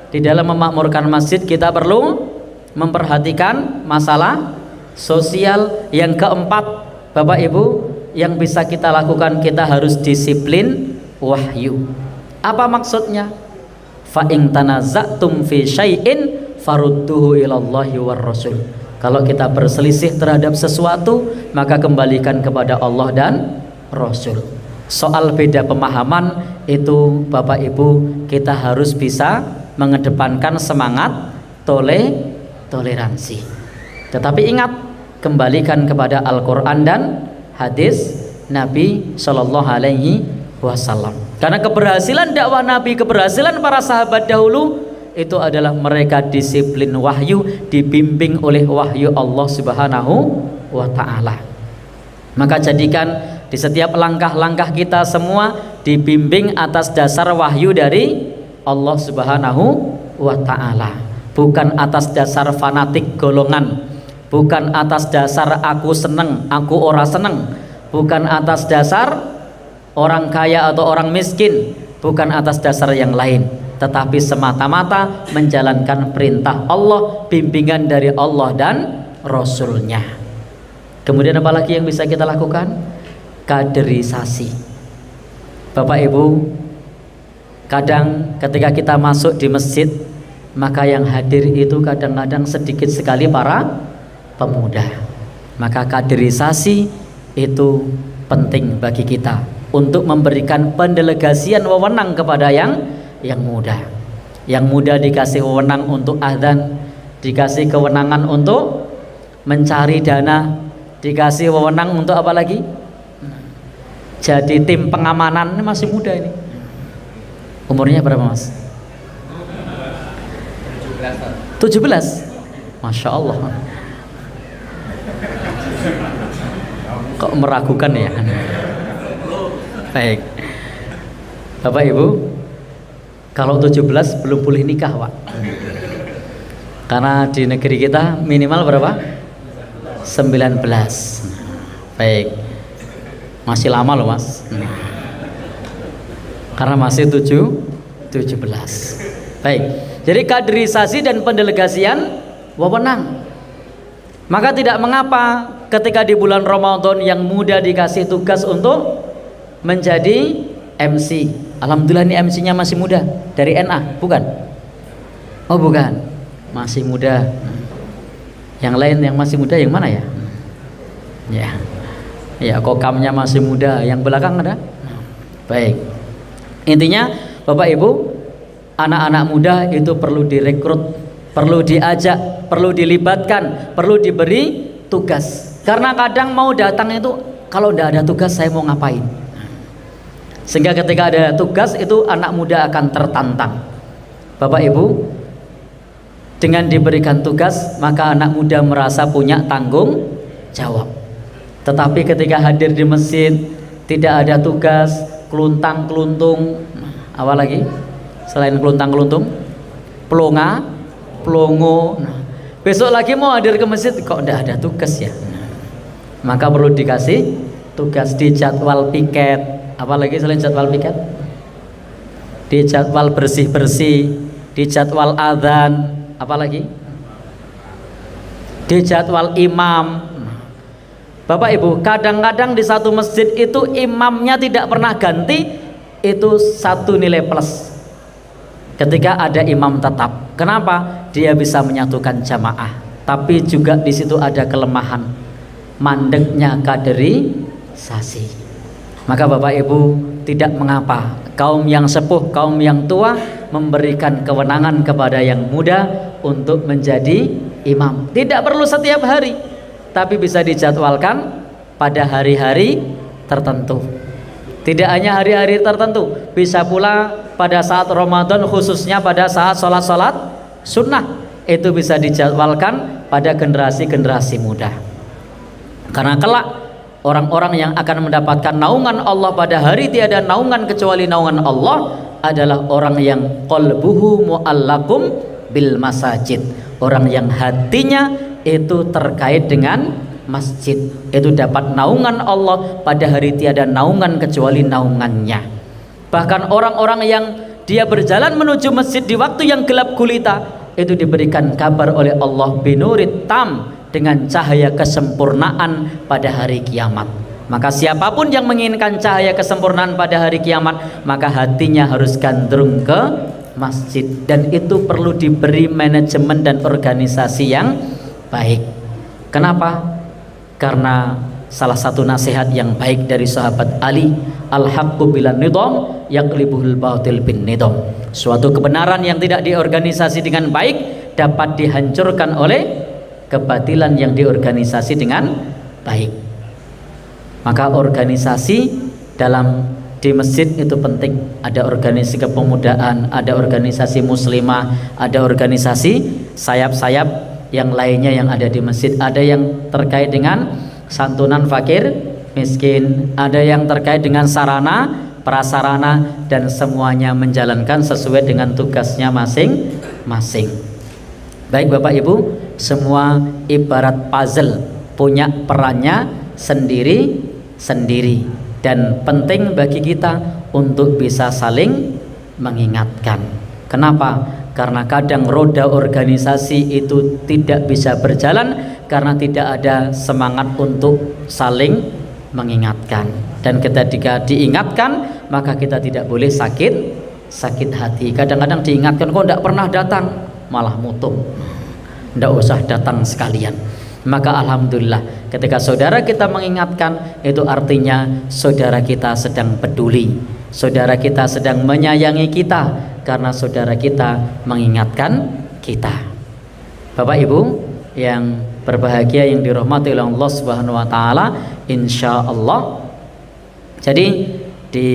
di dalam memakmurkan masjid kita perlu memperhatikan masalah sosial, yang keempat Bapak Ibu yang bisa kita lakukan, kita harus disiplin wahyu. Apa maksudnya? Fa in tanaza'tum fi syai'in farudduhu ilallahi war rasul. Kalau kita berselisih terhadap sesuatu, maka kembalikan kepada Allah dan Rasul. Soal beda pemahaman itu Bapak Ibu kita harus bisa mengedepankan semangat toleransi. Tetapi ingat, kembalikan kepada Al-Quran dan hadis Nabi Shallallahu Alaihi Wasallam. Karena keberhasilan dakwah Nabi, keberhasilan para sahabat dahulu itu adalah mereka disiplin wahyu, dibimbing oleh wahyu Allah Subhanahu wa taala. Maka jadikan di setiap langkah-langkah kita semua dibimbing atas dasar wahyu dari Allah Subhanahu wa taala, bukan atas dasar fanatik golongan, bukan atas dasar aku seneng, aku ora seneng, bukan atas dasar orang kaya atau orang miskin, bukan atas dasar yang lain, tetapi semata-mata menjalankan perintah Allah, bimbingan dari Allah dan Rasulnya. Kemudian apa lagi yang bisa kita lakukan? Kaderisasi. Bapak Ibu, kadang ketika kita masuk di masjid, maka yang hadir itu kadang-kadang sedikit sekali para pemuda. Maka kaderisasi itu penting bagi kita untuk memberikan pendelegasian wewenang kepada yang muda. Yang muda dikasih wewenang untuk adzan, dikasih kewenangan untuk mencari dana, dikasih wewenang untuk apa lagi? Jadi tim pengamanan. Ini masih muda ini. Umurnya berapa Mas? 17. Masya Allah. Kok meragukan ya? Baik, Bapak Ibu, kalau 17 belum boleh nikah Pak, karena di negeri kita minimal berapa? 19. Baik, masih lama loh Mas, karena masih 17. Baik, jadi kaderisasi dan pendelegasian wewenang. Maka tidak mengapa ketika di bulan Ramadan yang muda dikasih tugas untuk menjadi MC. Alhamdulillah ini MC-nya masih muda, dari NA, bukan? Oh bukan, masih muda. Yang lain yang masih muda yang mana ya? Ya kokamnya masih muda, yang belakang ada? Baik. Intinya Bapak Ibu, anak-anak muda itu perlu direkrut, perlu diajak, perlu dilibatkan, perlu diberi tugas. Karena kadang mau datang itu kalau tidak ada tugas saya mau ngapain? Sehingga ketika ada tugas itu anak muda akan tertantang. Bapak Ibu, dengan diberikan tugas maka anak muda merasa punya tanggung jawab. Tetapi ketika hadir di masjid tidak ada tugas, keluntang-keluntung, apa lagi? Selain keluntang-keluntung, pelongo. Besok lagi mau hadir ke masjid kok tidak ada tugas ya. Maka perlu dikasih tugas di jadwal piket. Apalagi selain jadwal piket, di jadwal bersih-bersih, di jadwal adzan, apalagi di jadwal imam. Bapak Ibu, kadang-kadang di satu masjid itu imamnya tidak pernah ganti, itu satu nilai plus ketika ada imam tetap. Kenapa? Dia bisa menyatukan jamaah. Tapi juga di situ ada kelemahan, mandeknya kaderisasi. Maka Bapak Ibu, tidak mengapa kaum yang sepuh, kaum yang tua memberikan kewenangan kepada yang muda untuk menjadi imam. Tidak perlu setiap hari, tapi bisa dijadwalkan pada hari-hari tertentu. Tidak hanya hari-hari tertentu, bisa pula pada saat Ramadan, khususnya pada saat sholat-sholat sunnah, itu bisa dijadwalkan pada generasi-generasi muda. Karena kelak orang-orang yang akan mendapatkan naungan Allah pada hari tiada naungan kecuali naungan Allah adalah orang yang qalbuhu mu'allaqum bil masajid, orang yang hatinya itu terkait dengan masjid, itu dapat naungan Allah pada hari tiada naungan kecuali naungannya. Bahkan orang-orang yang dia berjalan menuju masjid di waktu yang gelap gulita itu diberikan kabar oleh Allah binurit tam, dengan cahaya kesempurnaan pada hari kiamat. Maka siapapun yang menginginkan cahaya kesempurnaan pada hari kiamat, maka hatinya harus gandrung ke masjid, dan itu perlu diberi manajemen dan organisasi yang baik. Kenapa? Karena salah satu nasihat yang baik dari sahabat Ali, al-haqqu bilan nidham yaqlibuhul batil bin nidham. Suatu kebenaran yang tidak diorganisasi dengan baik dapat dihancurkan oleh kebatilan yang diorganisasi dengan baik. Maka organisasi di masjid itu penting. Ada organisasi kepemudaan, ada organisasi muslimah, ada organisasi sayap-sayap yang lainnya yang ada di masjid. Ada yang terkait dengan santunan fakir miskin, ada yang terkait dengan sarana prasarana, dan semuanya menjalankan sesuai dengan tugasnya masing-masing. Baik Bapak Ibu, semua ibarat puzzle, punya perannya sendiri-sendiri, dan penting bagi kita untuk bisa saling mengingatkan. Kenapa? Karena kadang roda organisasi itu tidak bisa berjalan karena tidak ada semangat untuk saling mengingatkan. Dan ketika diingatkan, maka kita tidak boleh sakit hati. Kadang-kadang diingatkan, kok tidak pernah datang, malah mutung, tidak usah datang sekalian. Maka alhamdulillah ketika saudara kita mengingatkan, itu artinya saudara kita sedang peduli, saudara kita sedang menyayangi kita, karena saudara kita mengingatkan kita. Bapak Ibu yang berbahagia yang dirahmati oleh Allah Subhanahu wa taala, insyaallah, jadi di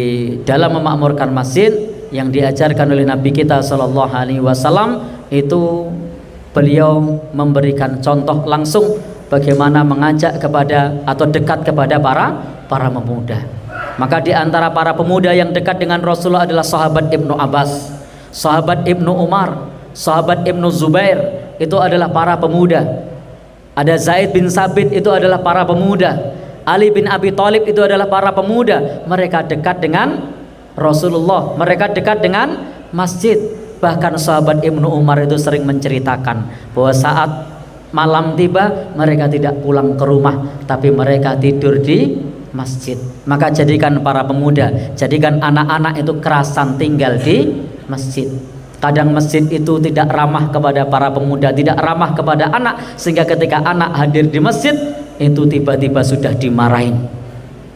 dalam memakmurkan masjid yang diajarkan oleh Nabi kita Shallallahu Alaihi Wasallam itu beliau memberikan contoh langsung bagaimana mengajak kepada atau dekat kepada para pemuda. Maka di antara para pemuda yang dekat dengan Rasulullah adalah sahabat Ibnu Abbas, sahabat Ibnu Umar, sahabat Ibnu Zubair, itu adalah para pemuda. Ada Zaid bin Sabit, itu adalah para pemuda. Ali bin Abi Thalib, itu adalah para pemuda. Mereka dekat dengan Rasulullah, mereka dekat dengan masjid. Bahkan sahabat Ibnu Umar itu sering menceritakan bahwa saat malam tiba mereka tidak pulang ke rumah, tapi mereka tidur di masjid. Maka jadikan para pemuda, jadikan anak-anak itu kerasan tinggal di masjid. Kadang masjid itu tidak ramah kepada para pemuda, tidak ramah kepada anak, sehingga ketika anak hadir di masjid itu tiba-tiba sudah dimarahin.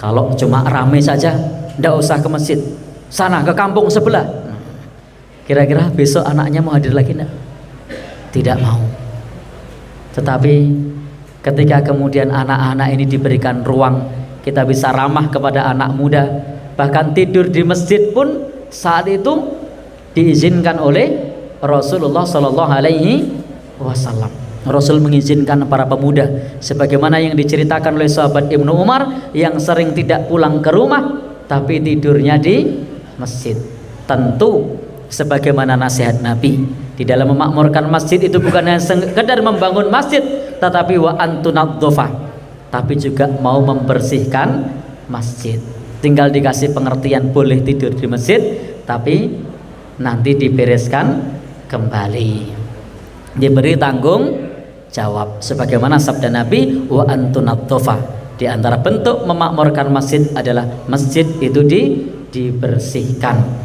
Kalau cuma rame saja, tidak usah ke masjid, sana ke kampung sebelah. Kira-kira besok anaknya mau hadir lagi enggak? Tidak mau. Tetapi ketika kemudian anak-anak ini diberikan ruang, kita bisa ramah kepada anak muda. Bahkan tidur di masjid pun saat itu diizinkan oleh Rasulullah Shallallahu Alaihi Wasallam. Rasul mengizinkan para pemuda, sebagaimana yang diceritakan oleh sahabat Ibnu Umar yang sering tidak pulang ke rumah tapi tidurnya di masjid. Tentu sebagaimana nasihat Nabi di dalam memakmurkan masjid itu bukan hanya sekedar membangun masjid, tetapi wa antunadzofa, tapi juga mau membersihkan masjid. Tinggal dikasih pengertian boleh tidur di masjid, tapi nanti dibereskan kembali, diberi tanggung jawab. Sebagaimana sabda Nabi wa antunadzofa, di antara bentuk memakmurkan masjid adalah masjid itu dibersihkan.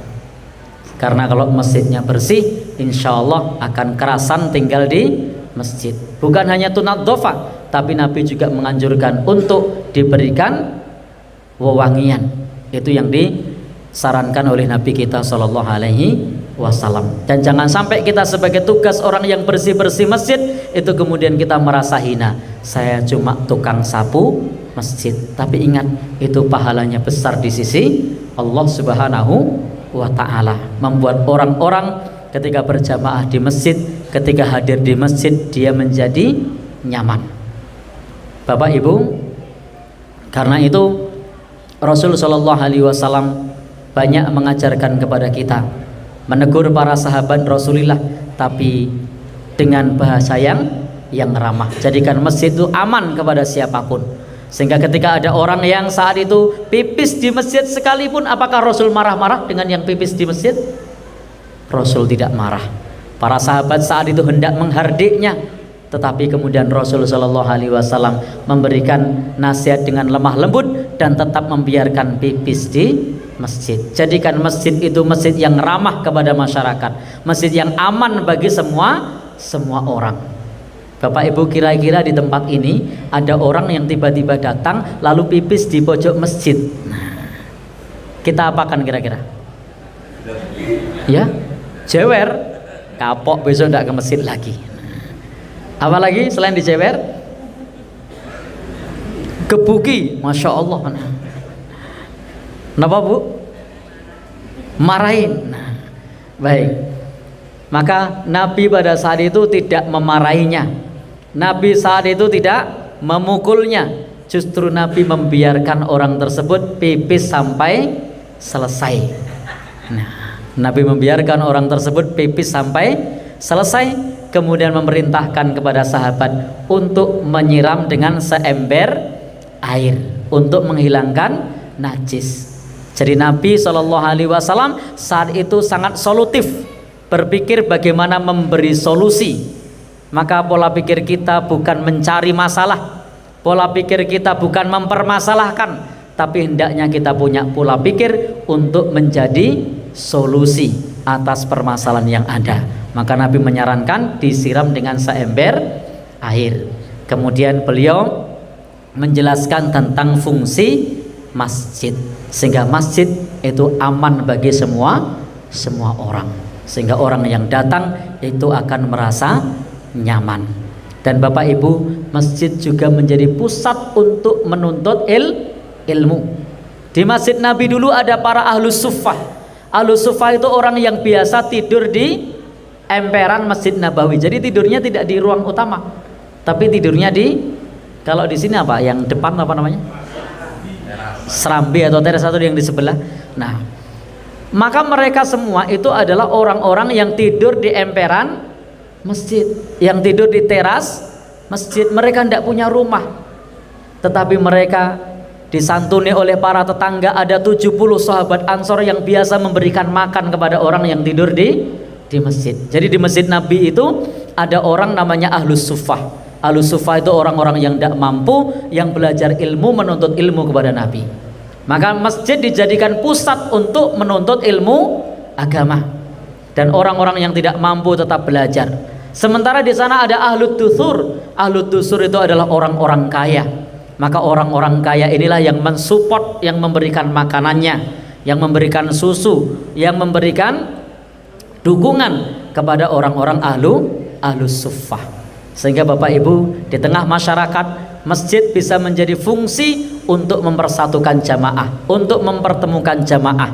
Karena kalau masjidnya bersih, insya Allah akan kerasan tinggal di masjid. Bukan hanya tunadzofa, tapi Nabi juga menganjurkan untuk diberikan wewangian. Itu yang disarankan oleh Nabi kita Shallallahu Alaihi Wasallam. Dan jangan sampai kita sebagai tugas orang yang bersih-bersih masjid itu kemudian kita merasa hina. Saya cuma tukang sapu masjid. Tapi ingat, itu pahalanya besar di sisi Allah Subhanahu wa ta'ala. Membuat orang-orang ketika berjamaah di masjid, ketika hadir di masjid, dia menjadi nyaman. Bapak Ibu, Karena itu Rasul Shallallahu Alaihi Wasallam banyak mengajarkan kepada kita, menegur para sahabat Rasulullah, tapi dengan bahasa yang ramah. Jadikan masjid itu aman kepada siapapun, sehingga ketika ada orang yang saat itu pipis di masjid sekalipun, apakah Rasul marah-marah dengan yang pipis di masjid? Rasul tidak marah. Para sahabat saat itu hendak menghardiknya, tetapi kemudian Rasul Shallallahu Alaihi Wasallam memberikan nasihat dengan lemah lembut dan tetap membiarkan pipis di masjid. Jadikan masjid itu masjid yang ramah kepada masyarakat, masjid yang aman bagi semua orang. Bapak Ibu, kira-kira di tempat ini ada orang yang tiba-tiba datang lalu pipis di pojok masjid. Nah, kita apakan kira-kira? Ya, jewer, kapok, besok tidak ke masjid lagi. Apalagi selain dijewer? Gebuki, Masya Allah. Kenapa Bu? Marahin. Nah, baik. Maka Nabi pada saat itu tidak memarahinya, Nabi saat itu tidak memukulnya, justru Nabi membiarkan orang tersebut pipis sampai selesai. Nah, Nabi membiarkan orang tersebut pipis sampai selesai, kemudian memerintahkan kepada sahabat untuk menyiram dengan seember air untuk menghilangkan najis. Jadi Nabi Shallallahu Alaihi Wasallam saat itu sangat solutif, berpikir bagaimana memberi solusi. Maka pola pikir kita bukan mencari masalah, pola pikir kita bukan mempermasalahkan, tapi hendaknya kita punya pola pikir untuk menjadi solusi atas permasalahan yang ada. Maka Nabi menyarankan disiram dengan seember air. Kemudian beliau menjelaskan tentang fungsi masjid, sehingga masjid itu aman bagi semua orang, sehingga orang yang datang itu akan merasa nyaman. Dan Bapak Ibu, masjid juga menjadi pusat untuk menuntut ilmu. Di masjid Nabi dulu ada para ahlus suffah. Ahlus suffah itu orang yang biasa tidur di emperan Masjid Nabawi. Jadi tidurnya tidak di ruang utama, tapi tidurnya di, kalau di sini apa? Yang depan apa namanya? Serambi atau teras, satu yang di sebelah. Nah, maka mereka semua itu adalah orang-orang yang tidur di emperan masjid, yang tidur di teras masjid. Mereka tidak punya rumah, tetapi mereka disantuni oleh para tetangga. Ada 70 sahabat Ansor yang biasa memberikan makan kepada orang yang tidur di masjid. Jadi di masjid Nabi itu ada orang namanya ahlus suffah. Ahlus suffah itu orang-orang yang tidak mampu, yang belajar ilmu, menuntut ilmu kepada Nabi. Maka masjid dijadikan pusat untuk menuntut ilmu agama, dan orang-orang yang tidak mampu tetap belajar. Sementara di sana ada ahlut dusur. Ahlut dusur itu adalah orang-orang kaya. Maka orang-orang kaya inilah yang mensupport, yang memberikan makanannya, yang memberikan susu, yang memberikan dukungan kepada orang-orang ahlus suffah. Sehingga Bapak Ibu, di tengah masyarakat, masjid bisa menjadi fungsi untuk mempersatukan jamaah, untuk mempertemukan jamaah.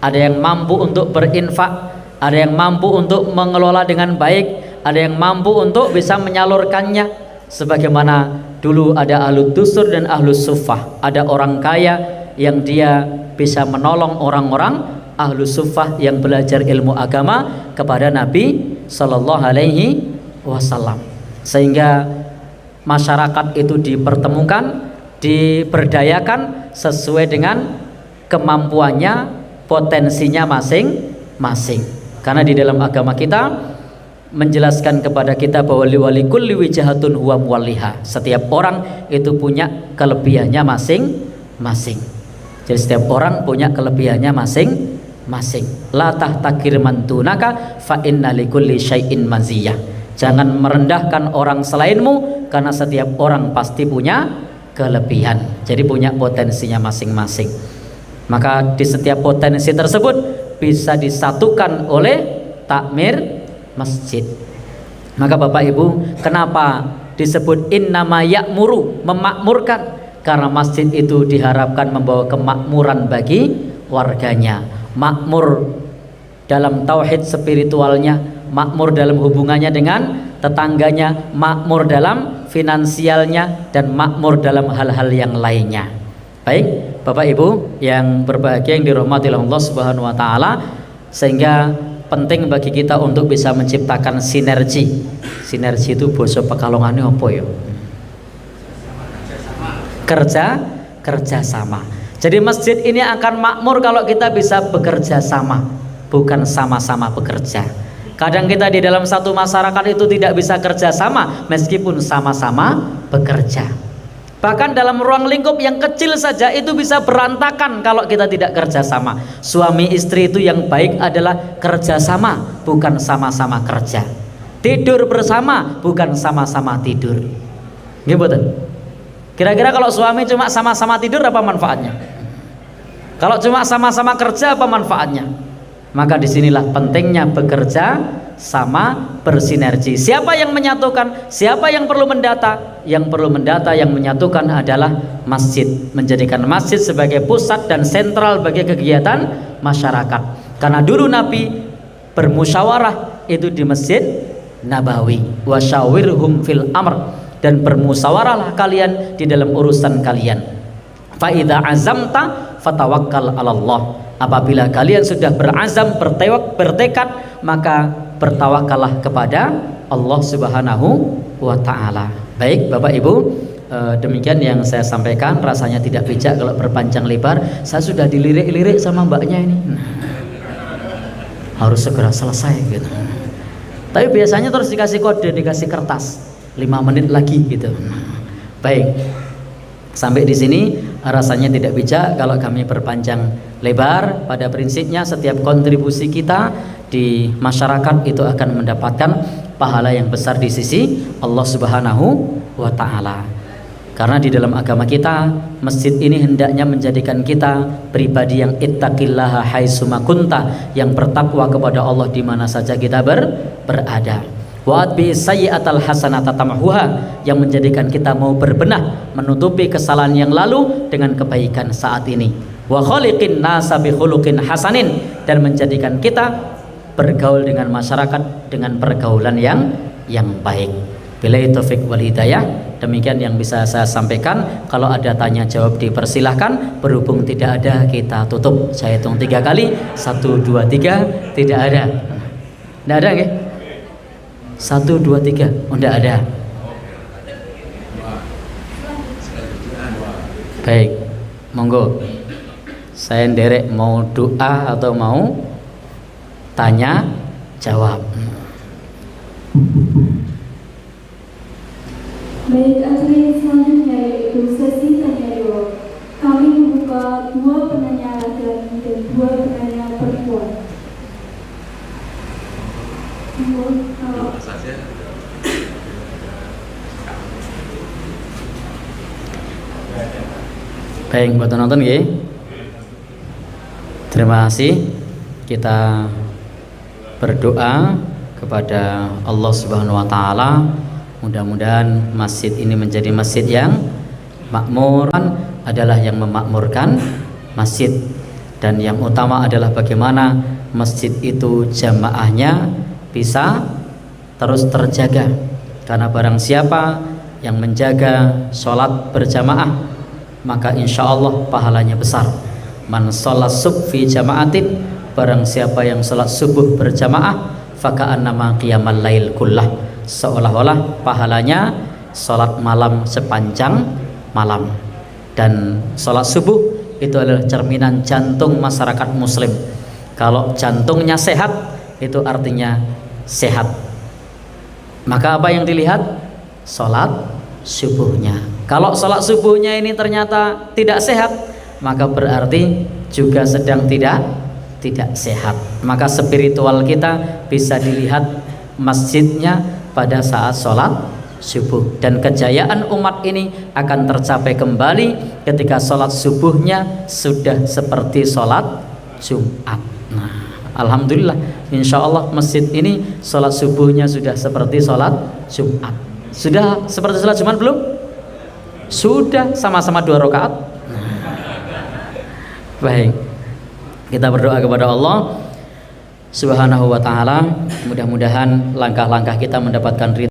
Ada yang mampu untuk berinfak, ada yang mampu untuk mengelola dengan baik, ada yang mampu untuk bisa menyalurkannya. Sebagaimana dulu ada ahlud dusur dan ahlus suffah, ada orang kaya yang dia bisa menolong orang-orang ahlus suffah yang belajar ilmu agama kepada Nabi Sallallahu Alaihi Wasallam, sehingga masyarakat itu dipertemukan, diberdayakan sesuai dengan kemampuannya, potensinya masing-masing. Karena di dalam agama kita menjelaskan kepada kita bahwa liwali kulli wijahatun huwa muwalliha. Setiap orang itu punya kelebihannya masing-masing. Jadi setiap orang punya kelebihannya masing-masing. La tahtakir man dunaka fa inna likulli syai'in maziyah. Jangan merendahkan orang selainmu, karena setiap orang pasti punya kelebihan. Jadi punya potensinya masing-masing. Maka di setiap potensi tersebut bisa disatukan oleh takmir masjid. Maka Bapak Ibu, kenapa disebut innama ya'muru, memakmurkan? Karena masjid itu diharapkan membawa kemakmuran bagi warganya. Makmur dalam tauhid spiritualnya, makmur dalam hubungannya dengan tetangganya, makmur dalam finansialnya, dan makmur dalam hal-hal yang lainnya. Baik, Bapak Ibu yang berbahagia yang dirahmati oleh Allah Subhanahu wa taala, sehingga penting bagi kita untuk bisa menciptakan sinergi. Sinergi itu basa Pekalongannya apa ya? Kerja sama. Jadi masjid ini akan makmur kalau kita bisa bekerja sama, bukan sama-sama bekerja. Kadang kita di dalam satu masyarakat itu tidak bisa kerja sama meskipun sama-sama bekerja. Bahkan dalam ruang lingkup yang kecil saja itu bisa berantakan kalau kita tidak kerja sama. Suami istri itu yang baik adalah kerja sama, bukan sama-sama kerja. Tidur bersama, bukan sama-sama tidur. Gitu. Kira-kira kalau suami cuma sama-sama tidur apa manfaatnya? Kalau cuma sama-sama kerja apa manfaatnya? Maka disinilah pentingnya bekerja sama, bersinergi. Siapa yang menyatukan? Siapa yang perlu mendata? Yang perlu mendata, yang menyatukan adalah masjid. Menjadikan masjid sebagai pusat dan sentral bagi kegiatan masyarakat. Karena dulu Nabi bermusyawarah itu di Masjid Nabawi. Wasyawirhum fil amr, dan bermusyawarahlah kalian di dalam urusan kalian. Fa idza azamta fatawakkal 'ala Allah. Apabila kalian sudah berazam, bertekad, maka bertawakallah kepada Allah Subhanahu wa taala. Baik, Bapak Ibu, demikian yang saya sampaikan. Rasanya tidak bijak kalau berpanjang lebar. Saya sudah dilirik-lirik sama mbaknya ini. Harus segera selesai gitu. Tapi biasanya terus dikasih kode, dikasih kertas. 5 menit lagi gitu. Baik. Sampai di sini rasanya tidak bijak kalau kami berpanjang lebar. Pada prinsipnya setiap kontribusi kita di masyarakat itu akan mendapatkan pahala yang besar di sisi Allah Subhanahu wa taala. Karena di dalam agama kita, masjid ini hendaknya menjadikan kita pribadi yang ittaqillaha haitsuma kunta, yang bertakwa kepada Allah di mana saja kita berada. Wa'at bi sayyi'atal hasanata tamhuha, yang menjadikan kita mau berbenah, menutupi kesalahan yang lalu dengan kebaikan saat ini. Wa khaliqin nasa bi khuluqin hasanin, dan menjadikan kita bergaul dengan masyarakat dengan pergaulan yang baik. Billahi taufik wal hidayah. Demikian yang bisa saya sampaikan. Kalau ada tanya jawab dipersilahkan. Berhubung tidak ada, kita tutup. Saya hitung 3 kali. 1, 2, 3. Tidak ada. Tidak ada nggih? 1, 2, 3. Oh, tidak ada. Baik, monggo. Saya nderek mau doa atau mau tanya jawab. Baik, acara selanjutnya yaitu sesi tanya jawab. Kami membuka 2 penanya laki-laki dan 2 penanya perempuan. Baik, buat nonton nggih. Terima kasih. Kita berdoa kepada Allah Subhanahu wa taala. Mudah-mudahan masjid ini menjadi masjid yang makmur, adalah yang memakmurkan masjid, dan yang utama adalah bagaimana masjid itu jamaahnya bisa terus terjaga. Karena barang siapa yang menjaga sholat berjamaah, maka insya Allah pahalanya besar. Man sholat sub fi jama'atin, barang siapa yang sholat subuh berjamaah, faka'annama qiyamal lail kullah, seolah-olah pahalanya sholat malam sepanjang malam. Dan sholat subuh itu adalah cerminan jantung masyarakat muslim. Kalau jantungnya sehat, itu artinya sehat. Maka apa yang dilihat? Sholat subuhnya. Kalau sholat subuhnya ini ternyata tidak sehat, maka berarti juga sedang tidak sehat. Maka spiritual kita bisa dilihat masjidnya pada saat sholat subuh. Dan kejayaan umat ini akan tercapai kembali ketika sholat subuhnya sudah seperti sholat Jumat. Nah, alhamdulillah, insya Allah masjid ini sholat subuhnya sudah seperti sholat Jumat. Sudah seperti sholat Jumat belum? Sudah, sama-sama 2 rakaat. Baik, kita berdoa kepada Allah Subhanahu wa ta'ala. Mudah-mudahan langkah-langkah kita mendapatkan ridha